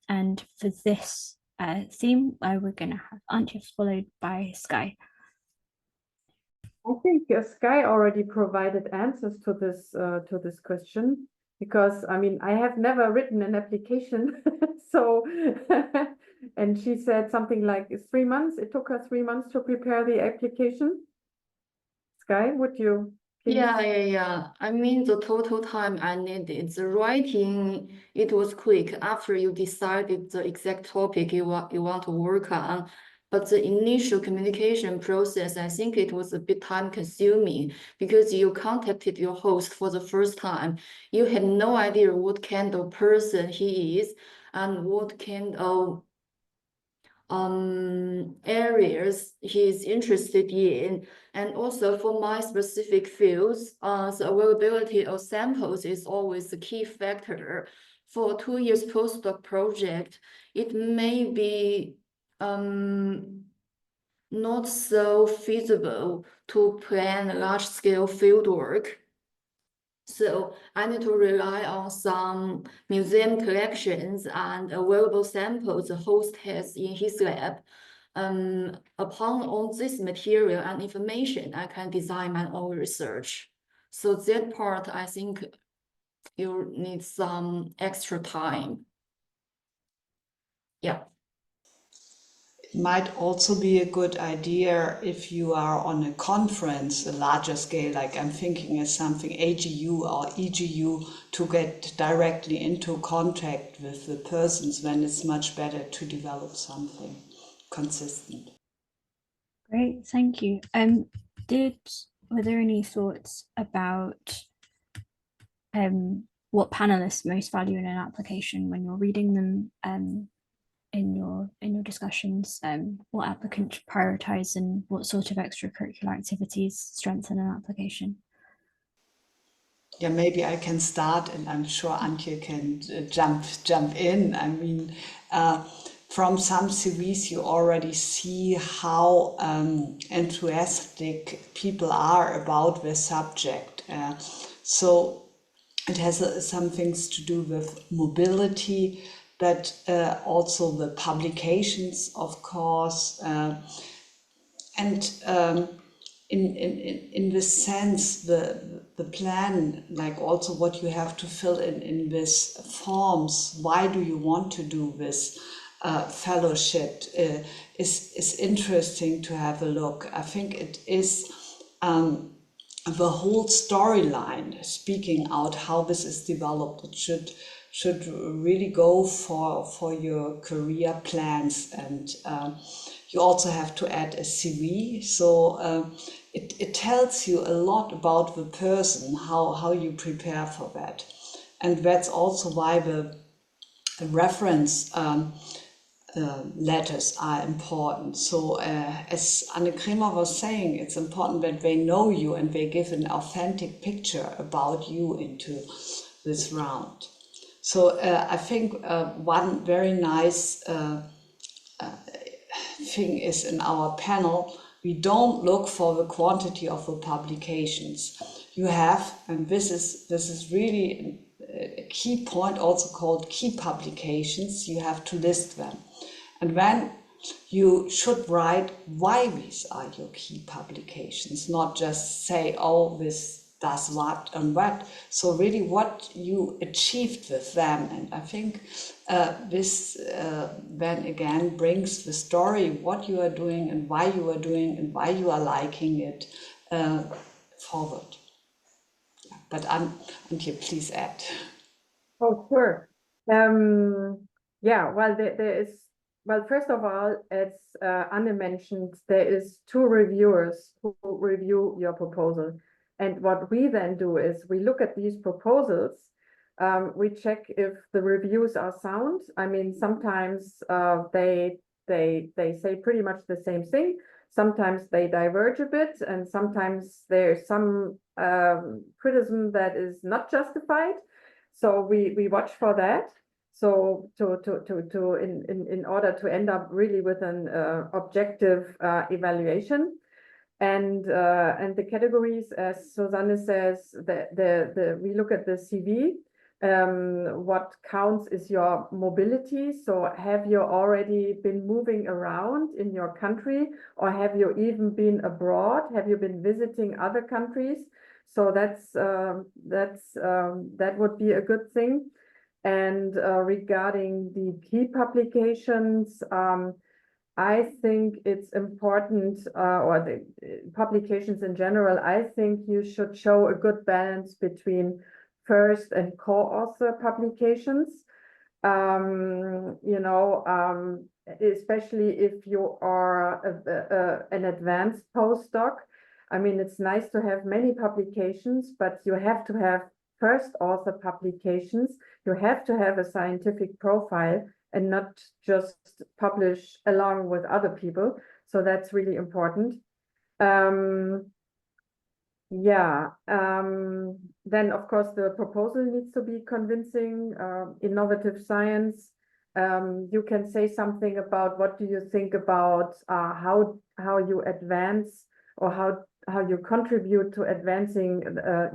for this theme, we're going to have Antje followed by Sky. I think Sky already provided answers to this question. because I mean, I have never written an application. So, and she said something like 3 months. It took her 3 months to prepare the application. Sky, would you please? Yeah. I mean, the total time I needed. The writing, it was quick after you decided the exact topic you want to work on. But the initial communication process, I think it was a bit time consuming because you contacted your host for the first time. You had no idea what kind of person he is and what kind of areas he's interested in. And also for my specific fields, the availability of samples is always the key factor. For a 2 years postdoc project, it may be not so feasible to plan large-scale fieldwork. So I need to rely on some museum collections and available samples the host has in his lab. Upon all this material and information, I can design my own research. So that part, I think you need some extra time. Yeah. It might also be a good idea if you are on a conference, a larger scale, like I'm thinking of something AGU or EGU, to get directly into contact with the persons when it's much better to develop something consistent. Great, thank you. Were there any thoughts about what panelists most value in an application when you're reading them in your discussions? What applicants should prioritize and what sort of extracurricular activities strengthen an application? Yeah, maybe I can start, and I'm sure Antje can jump in. I mean, from some CVs, you already see how enthusiastic people are about the subject. So it has some things to do with mobility, but also the publications, of course, and in this sense, the plan, like also what you have to fill in this forms, why do you want to do this fellowship, is interesting to have a look. I think it is the whole storyline speaking out how this is developed. It should really go for your career plans, and you also have to add a CV. So it tells you a lot about the person, how you prepare for that. And that's also why the reference letters are important. So as Anne Kremer was saying, it's important that they know you and they give an authentic picture about you into this round. So I think one very nice thing is in our panel, we don't look for the quantity of the publications you have, and this is really a key point, also called key publications. You have to list them, and then you should write why these are your key publications, not just say, oh, this does what and what. So really what you achieved with them. And I think this then again brings the story, what you are doing and why you are doing and why you are liking it forward. But Antje, please add. Oh, sure. Yeah, well, there is, well, first of all, as Anne mentioned, there is 2 reviewers who review your proposal. And what we then do is we look at these proposals, we check if the reviews are sound. I mean, sometimes they say pretty much the same thing. Sometimes they diverge a bit, and sometimes there's some criticism that is not justified. So we watch for that. So in order to end up really with an objective evaluation. And the categories, as Susanne says, we look at the CV. What counts is your mobility. So have you already been moving around in your country, or have you even been abroad? Have you been visiting other countries? So that would be a good thing. And regarding the key publications, I think it's important, or the publications in general, I think you should show a good balance between first and co-author publications. Especially if you are an advanced postdoc. I mean, it's nice to have many publications, but you have to have first author publications. You have to have a scientific profile and not just publish along with other people. So that's really important. Then, of course, the proposal needs to be convincing, innovative science. You can say something about what do you think about how you advance or how you contribute to advancing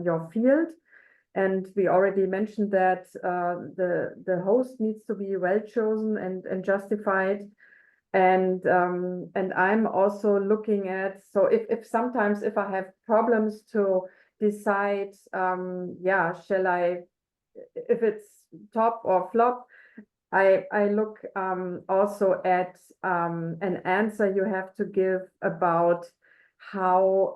your field. And we already mentioned that the host needs to be well chosen and justified. And I'm also looking at, so if sometimes if I have problems to decide, shall I, if it's top or flop, I look also at an answer you have to give about how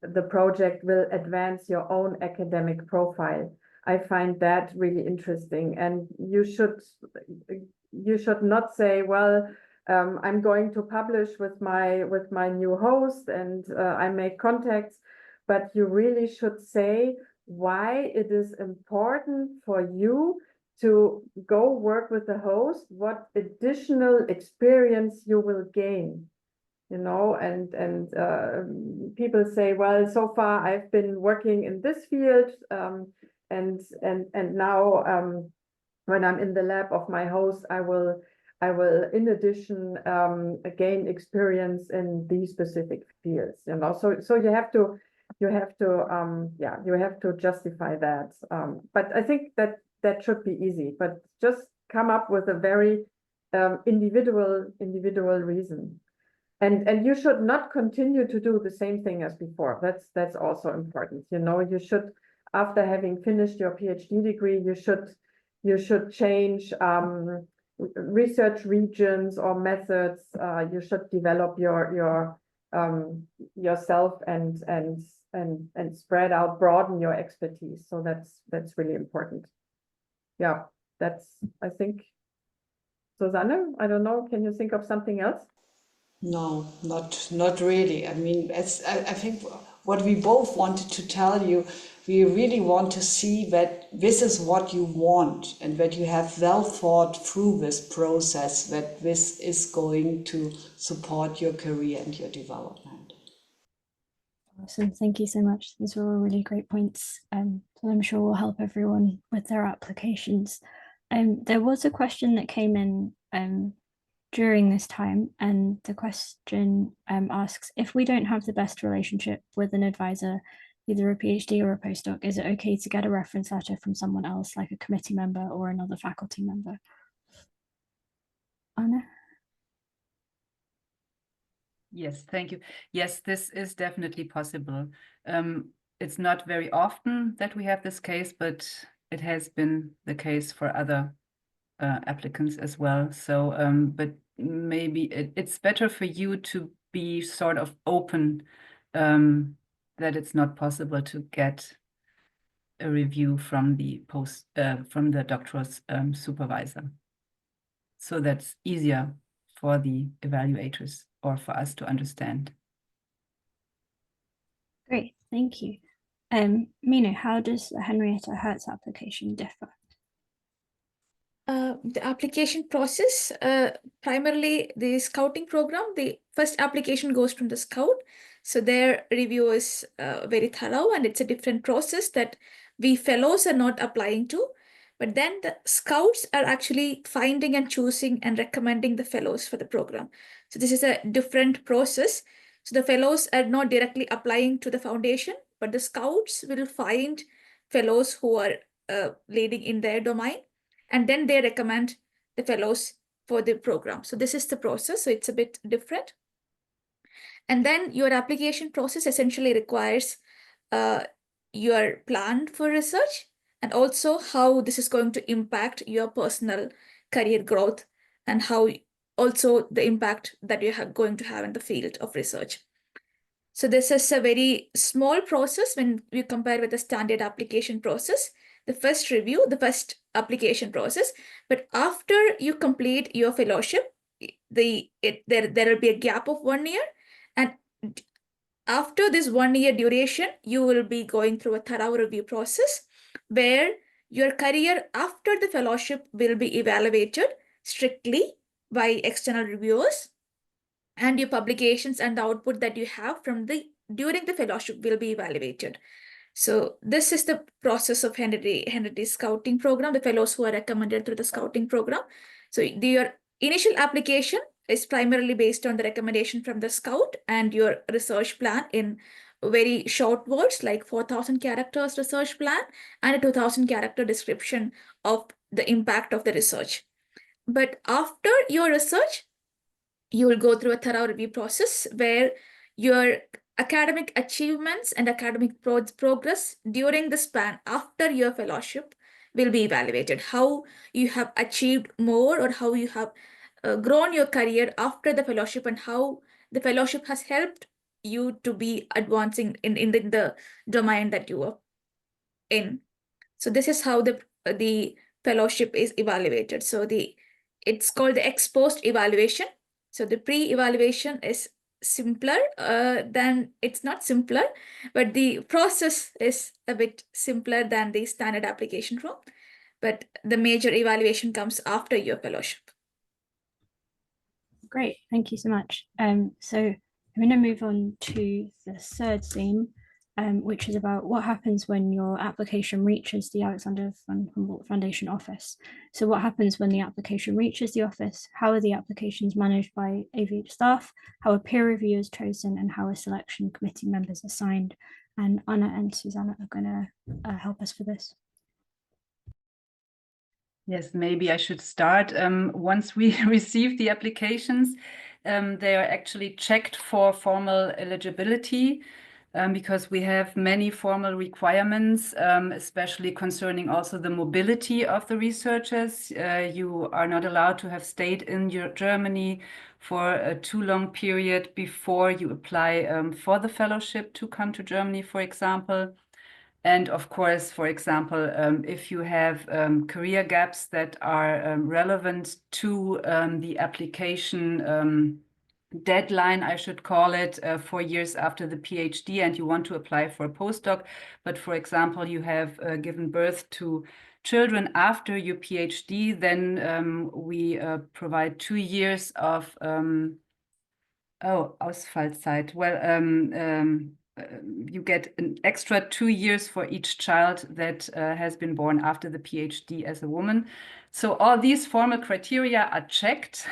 the project will advance your own academic profile. I find that really interesting, and you should not say, well, I'm going to publish with my new host and I make contacts, but you really should say why it is important for you to go work with the host, what additional experience you will gain. And people say, well, so far I've been working in this field, and now when I'm in the lab of my host, I will in addition gain experience in these specific fields. So you have to justify that. But I think that should be easy. But just come up with a very individual reason. And you should not continue to do the same thing as before. That's also important. You should, after having finished your PhD degree, you should change research regions or methods. You should develop yourself and spread out, broaden your expertise. So that's really important. Yeah, that's, I think. Susanne, I don't know, can you think of something else? No, not really. I mean, I think what we both wanted to tell you, we really want to see that this is what you want and that you have well thought through this process, that this is going to support your career and your development. Awesome, thank you so much. These were all really great points. So I'm sure will help everyone with their applications. There was a question that came in during this time, and the question asks, if we don't have the best relationship with an advisor, either a PhD or a postdoc, is it okay to get a reference letter from someone else, like a committee member or another faculty member? Anna? Yes, thank you. Yes, this is definitely possible. It's not very often that we have this case, but it has been the case for other applicants as well. So, but maybe it's better for you to be sort of open that it's not possible to get a review from the doctoral supervisor. So that's easier for the evaluators or for us to understand. Great, thank you. Mina, how does the Henrietta Herz application differ? The application process, primarily the scouting program, the first application goes from the scout. So their review is very thorough, and it's a different process that we fellows are not applying to. But then the scouts are actually finding and choosing and recommending the fellows for the program. So this is a different process. So the fellows are not directly applying to the foundation, but the scouts will find fellows who are leading in their domain, and then they recommend the fellows for the program. So this is the process. So it's a bit different. And then your application process essentially requires your plan for research, and also how this is going to impact your personal career growth, and how also the impact that you are going to have in the field of research. So this is a very small process when we compare with the standard application process. The first review, the first application process, but after you complete your fellowship, there will be a gap of 1 year, and after this 1 year duration, you will be going through a thorough review process where your career after the fellowship will be evaluated strictly by external reviewers, and your publications and the output that you have from during the fellowship will be evaluated. So this is the process of Henrietta Scouting Program, the fellows who are recommended through the Scouting Program. So your initial application is primarily based on the recommendation from the Scout and your research plan in very short words, like 4,000 characters research plan and a 2,000 character description of the impact of the research. But after your research, you will go through a thorough review process where your academic achievements and academic progress during the span after your fellowship will be evaluated. How you have achieved more, or how you have grown your career after the fellowship, and how the fellowship has helped you to be advancing in the domain that you are in. So this is how the fellowship is evaluated. So it's called the ex post evaluation. So the pre-evaluation is simpler it's not simpler, but the process is a bit simpler than the standard application form. But the major evaluation comes after your fellowship. Great, thank you so much. So I'm going to move on to the third theme, which is about what happens when your application reaches the Alexander von Humboldt Foundation office. So what happens when the application reaches the office? How are the applications managed by AVH staff? How are peer reviewers chosen? And how are selection committee members assigned? And Anna and Susanna are going to help us for this. Yes, maybe I should start. Once we receive the applications, they are actually checked for formal eligibility, because we have many formal requirements, especially concerning also the mobility of the researchers. You are not allowed to have stayed in Germany for a too long period before you apply for the fellowship to come to Germany, for example. And of course, for example, if you have career gaps that are relevant to the application deadline, I should call it, 4 years after the PhD, and you want to apply for a postdoc, but for example, you have given birth to children after your PhD, then we provide 2 years of Ausfallzeit. Well, you get an extra 2 years for each child that has been born after the PhD as a woman. So all these formal criteria are checked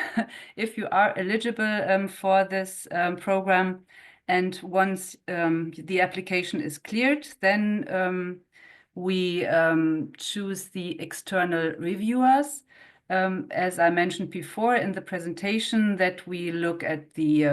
if you are eligible for this program. And once the application is cleared, then we choose the external reviewers. As I mentioned before in the presentation, that we look at the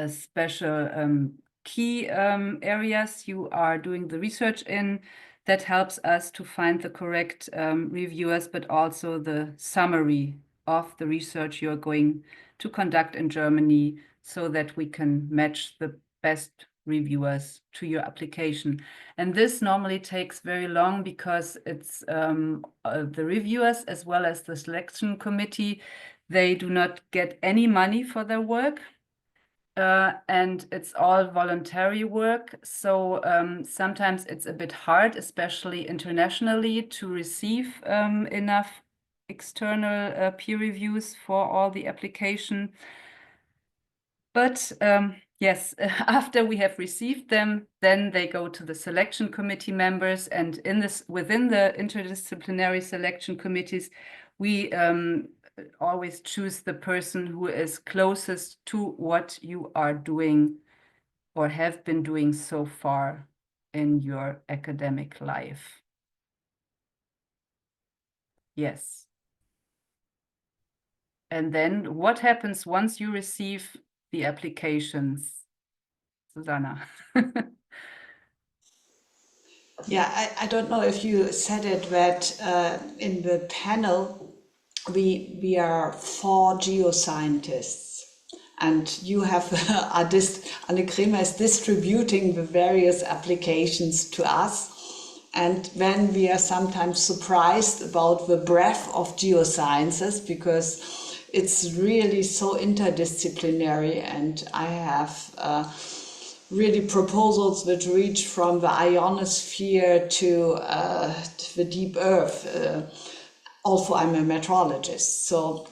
special key areas you are doing the research in. That helps us to find the correct reviewers, but also the summary of the research you're going to conduct in Germany, so that we can match the best reviewers to your application. And this normally takes very long, because it's the reviewers as well as the selection committee, they do not get any money for their work. And it's all voluntary work. So sometimes it's a bit hard, especially internationally, to receive enough external peer reviews for all the application. But yes, after we have received them, then they go to the selection committee members, and within the interdisciplinary selection committees, we always choose the person who is closest to what you are doing or have been doing so far in your academic life. Yes. And then what happens once you receive the applications? Susanna. Yeah, I don't know if you said it, but in the panel, we are 4 geoscientists, and you have Anne Kremer is distributing the various applications to us. And then we are sometimes surprised about the breadth of geosciences, because it's really so interdisciplinary, and I have really proposals that reach from the ionosphere to the deep earth. Also, I'm a meteorologist. So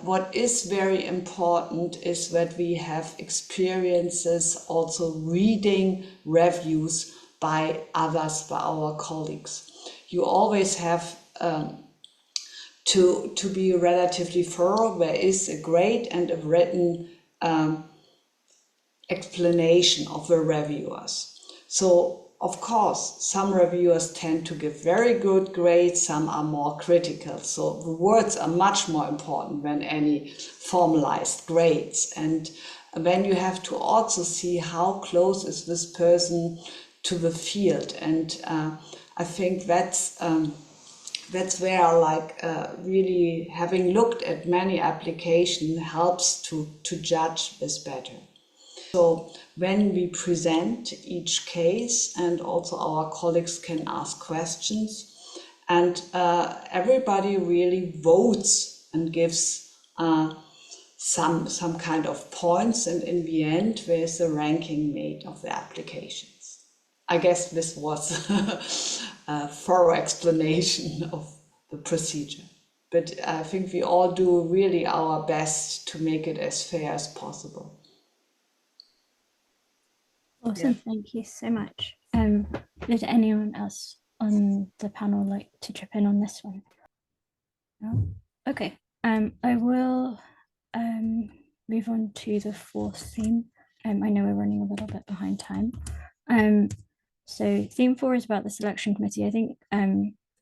what is very important is that we have experiences also reading reviews by others, by our colleagues. You always have to be relatively thorough. There is a grade and a written explanation of the reviewers. So, of course, some reviewers tend to give very good grades, some are more critical. So the words are much more important than any formalized grades. And then you have to also see how close is this person to the field. And I think that's where really having looked at many applications helps to judge this better. So when we present each case, and also our colleagues can ask questions, and everybody really votes and gives some kind of points, and in the end there's a ranking made of the applications. I guess this was a thorough explanation of the procedure, but I think we all do really our best to make it as fair as possible. Awesome, Yeah. thank you so much. Did anyone else on the panel like to chip in on this one? No? Okay, I will move on to the fourth theme. I know we're running a little bit behind time. So theme 4 is about the selection committee. I think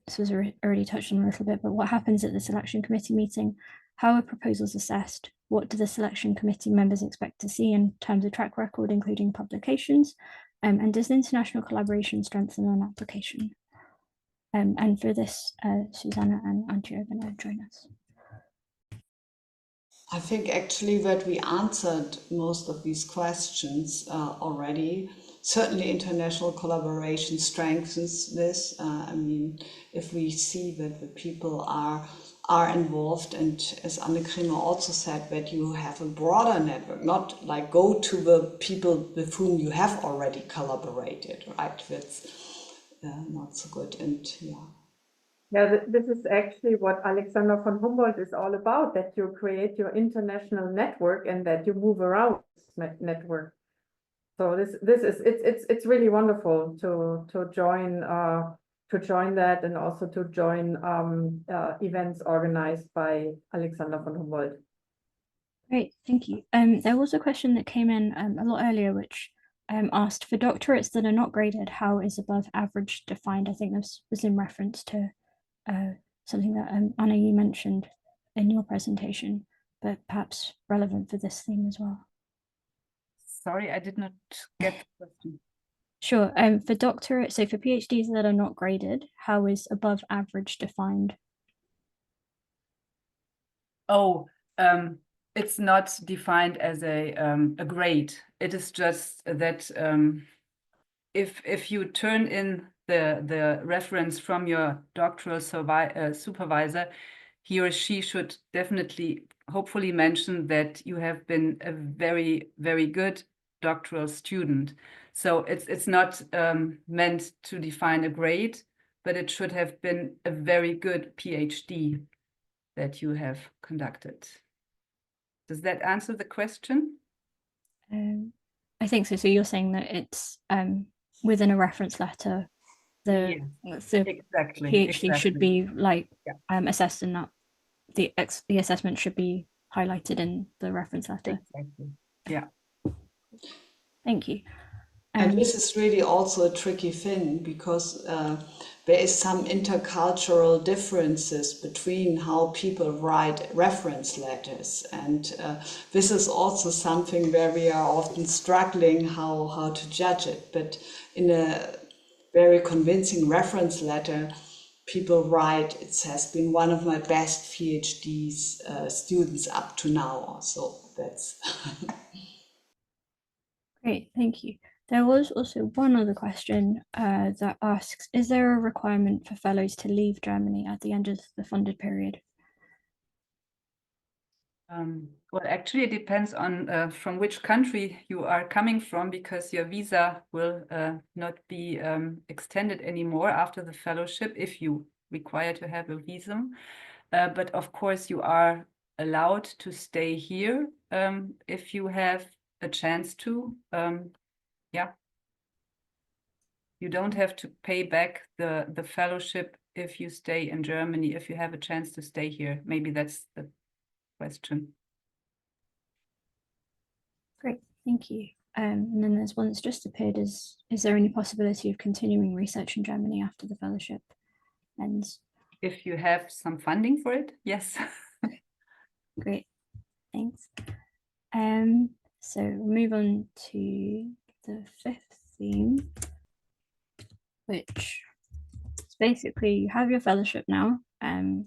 this was already touched on a little bit, but what happens at the selection committee meeting? How are proposals assessed? What do the selection committee members expect to see in terms of track record, including publications? And does international collaboration strengthen an application? And for this, Susanna and Antje are going to join us. I think actually that we answered most of these questions already. Certainly international collaboration strengthens this. I mean, if we see that the people are involved, and as Anne Kremer also said, that you have a broader network, not like go to the people with whom you have already collaborated, right? That's not so good, and yeah. Yeah, this is actually what Alexander von Humboldt is all about, that you create your international network and that you move around this network. So it's really wonderful to join that, and also to join events organized by Alexander von Humboldt. Great, thank you. There was a question that came in a lot earlier, which asked, for doctorates that are not graded, how is above average defined? I think this was in reference to something that Anna, you mentioned in your presentation, but perhaps relevant for this theme as well. Sorry, I did not get the question. Sure. For doctorate, so for PhDs that are not graded, how is above average defined? Oh, it's not defined as a grade. It is just that if you turn in the reference from your doctoral supervisor, he or she should definitely, hopefully, mention that you have been a very, very good doctoral student. So it's not meant to define a grade, but it should have been a very good PhD that you have conducted. Does that answer the question? I think so. So you're saying that it's within a reference letter, the Exactly. PhD should be like assessed in that the assessment should be highlighted in the reference letter. Exactly. Yeah. Thank you. And this is really also a tricky thing, because there is some intercultural differences between how people write reference letters. And this is also something where we are often struggling how to judge it. But very convincing reference letter people write. It has been one of my best PhD's students up to now. So that's Great, thank you. There was also one other question that asks, is there a requirement for fellows to leave Germany at the end of the funded period? Well, actually, it depends on from which country you are coming from, because your visa will not be extended anymore after the fellowship if you require to have a visa. But of course, you are allowed to stay here if you have a chance to. Yeah. You don't have to pay back the fellowship if you stay in Germany, if you have a chance to stay here. Maybe that's the question. Great, thank you. And then there's one that's just appeared, is there any possibility of continuing research in Germany after the fellowship ends? If you have some funding for it, yes. Great, thanks. So we'll move on to the fifth theme, which is basically you have your fellowship now and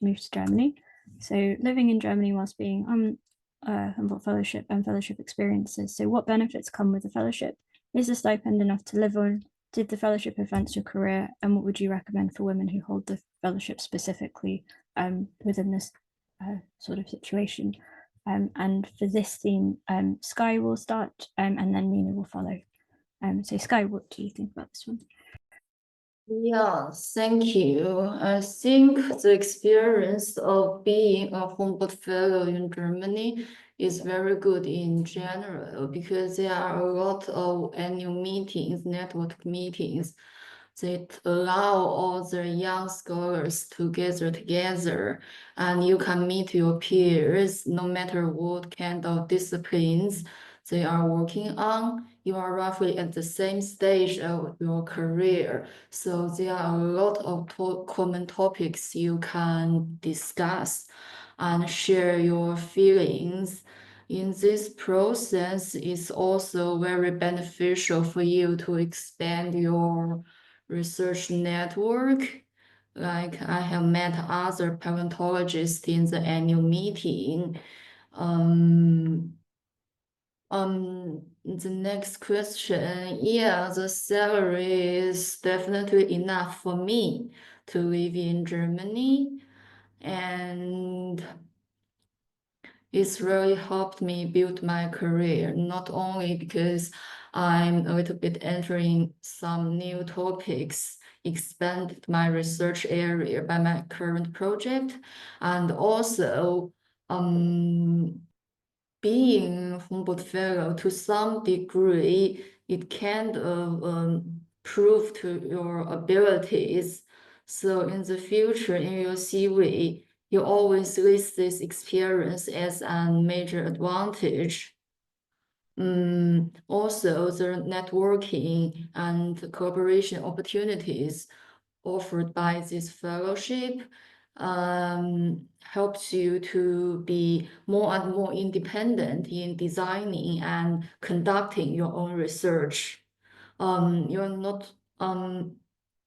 move to Germany. So living in Germany whilst being on Humboldt Fellowship and fellowship experiences. So what benefits come with the fellowship? Is the stipend enough to live on? Did the fellowship advance your career? And what would you recommend for women who hold the fellowship specifically within this sort of situation? And for this theme, Sky will start and then Nina will follow. So Sky, what do you think about this one? Yeah, thank you. I think the experience of being a Humboldt Fellow in Germany is very good in general, because there are a lot of annual meetings, network meetings, that allow all the young scholars to gather together, and you can meet your peers no matter what kind of disciplines they are working on. You are roughly at the same stage of your career, so there are a lot of common topics you can discuss and share your feelings. In this process, it's also very beneficial for you to expand your research network. Like, I have met other paleontologists in the annual meeting. The next question, yeah, the salary is definitely enough for me to live in Germany, and it's really helped me build my career, not only because I'm a little bit entering some new topics, expanded my research area by my current project, and also being Humboldt Fellow, to some degree, it kind of prove to your abilities. So in the future, in your CV, you always list this experience as a major advantage. Also, the networking and collaboration opportunities offered by this fellowship helps you to be more and more independent in designing and conducting your own research. You're not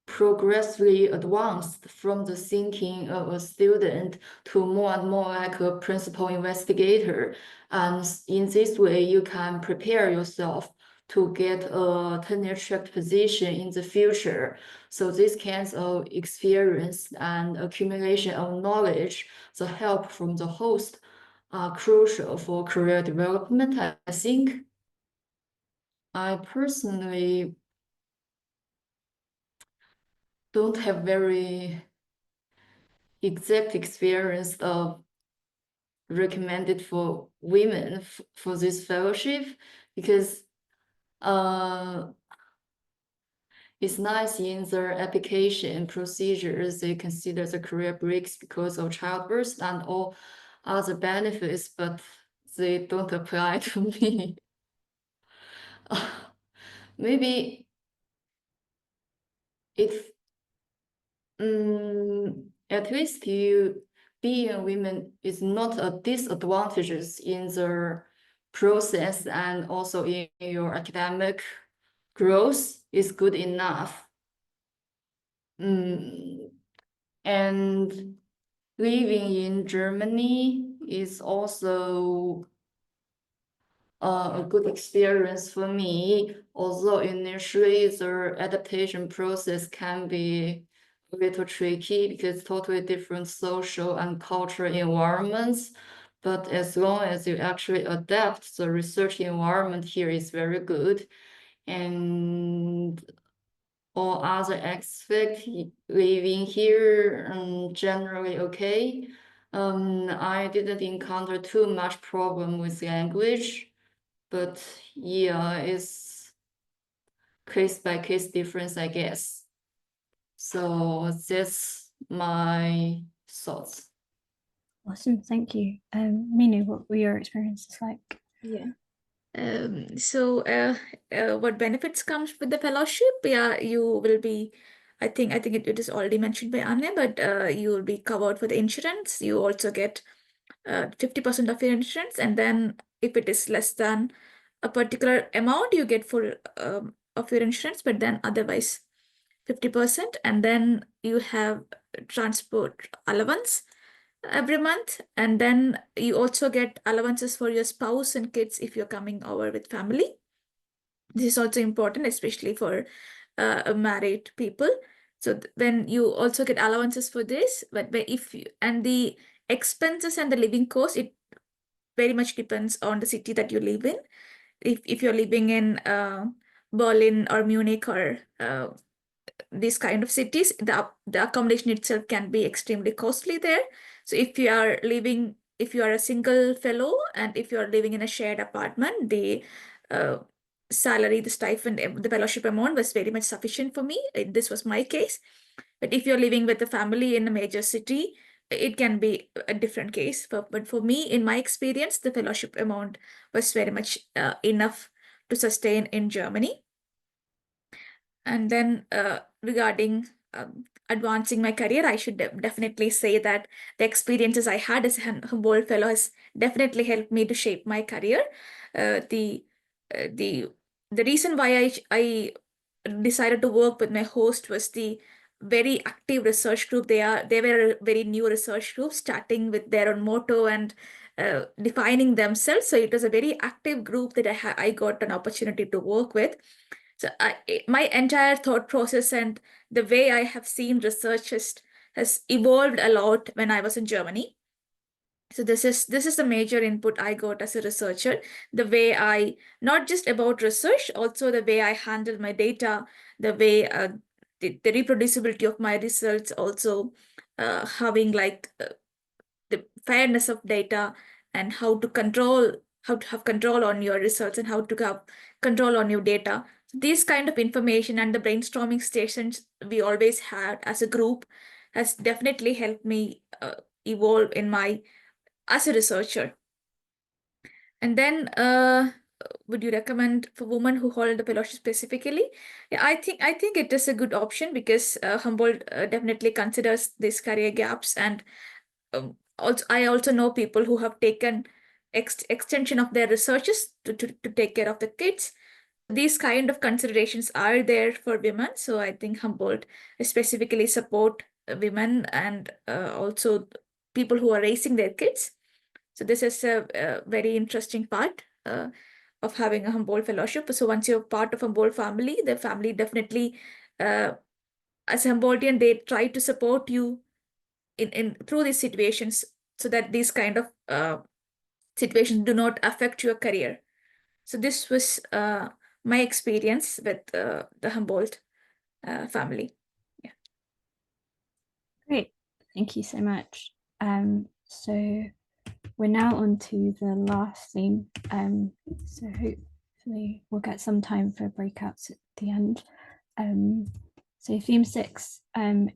progressively advanced from the thinking of a student to more and more like a principal investigator. And in this way, you can prepare yourself to get a tenure-track position in the future. So these kinds of experience and accumulation of knowledge, the help from the host, are crucial for career development, I think. I personally don't have very exact experience of recommended for women for this fellowship, because it's nice in their application procedures, they consider the career breaks because of childbirth and all other benefits, but they don't apply to me. Maybe if at least you being women is not a disadvantage in the process and also in your academic growth is good enough. And living in Germany is also a good experience for me, although initially the adaptation process can be a little tricky because totally different social and cultural environments. But as long as you actually adapt, the research environment here is very good. And all other aspects living here generally okay. I didn't encounter too much problem with language, but yeah, it's case by case difference, I guess. So that's my thoughts. Awesome, thank you. Minu, what were your experiences like? Yeah. What benefits comes with the fellowship? Yeah, you will be, I think it is already mentioned by Anne, but you will be covered for the insurance. You also get 50% of your insurance, and then if it is less than a particular amount, you get full of your insurance, but then otherwise 50%, and then you have transport allowance every month, and then you also get allowances for your spouse and kids if you're coming over with family. This is also important, especially for married people. So then you also get allowances for this, but if you, and the expenses and the living cost, it very much depends on the city that you live in. If you're living in Berlin or Munich or these kind of cities, the accommodation itself can be extremely costly there. So if you are a single fellow and if you are living in a shared apartment, the salary, the stipend, the fellowship amount was very much sufficient for me. This was my case. But if you're living with a family in a major city, it can be a different case. But for me, in my experience, the fellowship amount was very much enough to sustain in Germany. And then regarding advancing my career, I should definitely say that the experiences I had as a Humboldt Fellow has definitely helped me to shape my career. The reason why I decided to work with my host was the very active research group. They were a very new research group, starting with their own motto and defining themselves. So it was a very active group that I got an opportunity to work with. So my entire thought process and the way I have seen research has evolved a lot when I was in Germany. So this is the major input I got as a researcher. The way I, not just about research, also the way I handle my data, the way the reproducibility of my results, also having like the fairness of data and how to have control on your results and how to have control on your data. This kind of information and the brainstorming sessions we always had as a group has definitely helped me evolve as a researcher. And then would you recommend for women who hold the fellowship specifically? Yeah, I think it is a good option because Humboldt definitely considers these career gaps, and I also know people who have taken extension of their researches to take care of the kids. These kind of considerations are there for women. So I think Humboldt specifically support women and also people who are raising their kids. So this is a very interesting part of having a Humboldt Fellowship. So once you're part of Humboldt family, the family definitely, as a Humboldtian, they try to support you in through these situations so that these kind of situations do not affect your career. So this was my experience with the Humboldt family. Yeah. Great, thank you so much. So we're now on to the last theme. So hopefully we'll get some time for breakouts at the end. So theme 6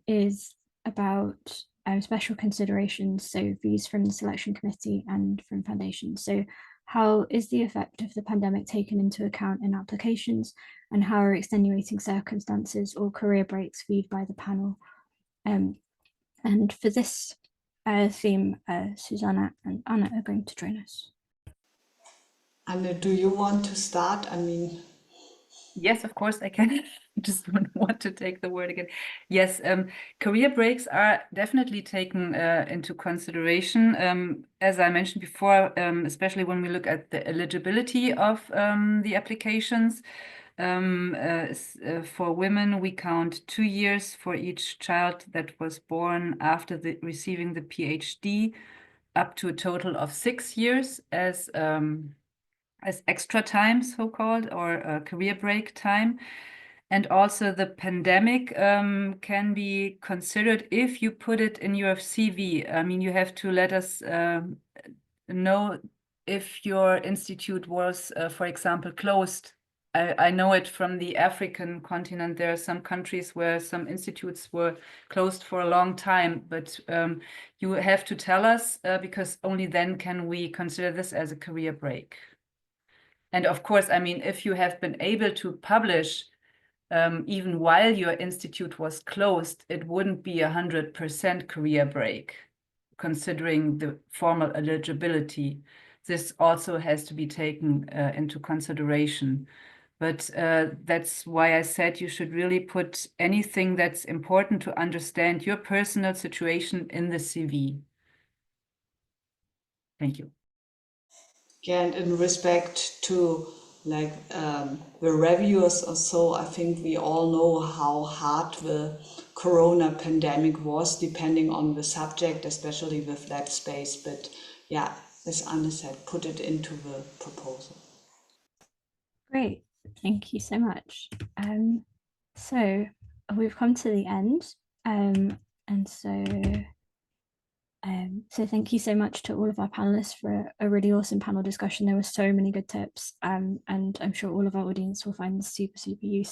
is about special considerations, so views from the selection committee and from foundations. So how is the effect of the pandemic taken into account in applications, and how are extenuating circumstances or career breaks viewed by the panel? And for this theme, Susanna and Anna are going to join us. Anne, do you want to start? I mean, Yes, of course I can. I just don't want to take the word again. Yes, career breaks are definitely taken into consideration. As I mentioned before, especially when we look at the eligibility of the applications. For women, we count 2 years for each child that was born after receiving the PhD, up to a total of 6 years as extra time, so-called, or career break time. And also the pandemic can be considered if you put it in your CV. I mean, you have to let us know if your institute was, for example, closed. I know it from the African continent. There are some countries where some institutes were closed for a long time, but you have to tell us because only then can we consider this as a career break. And of course, I mean, if you have been able to publish even while your institute was closed, it wouldn't be 100% career break, considering the formal eligibility. This also has to be taken into consideration. But that's why I said you should really put anything that's important to understand your personal situation in the CV. Thank you. Yeah, and in respect to like the reviewers or so, I think we all know how hard the corona pandemic was, depending on the subject, especially with lab space. But yeah, as Anne said, put it into the proposal. Great, thank you so much. So we've come to the end, and so thank you so much to all of our panelists for a really awesome panel discussion. There were so many good tips, and I'm sure all of our audience will find this super useful.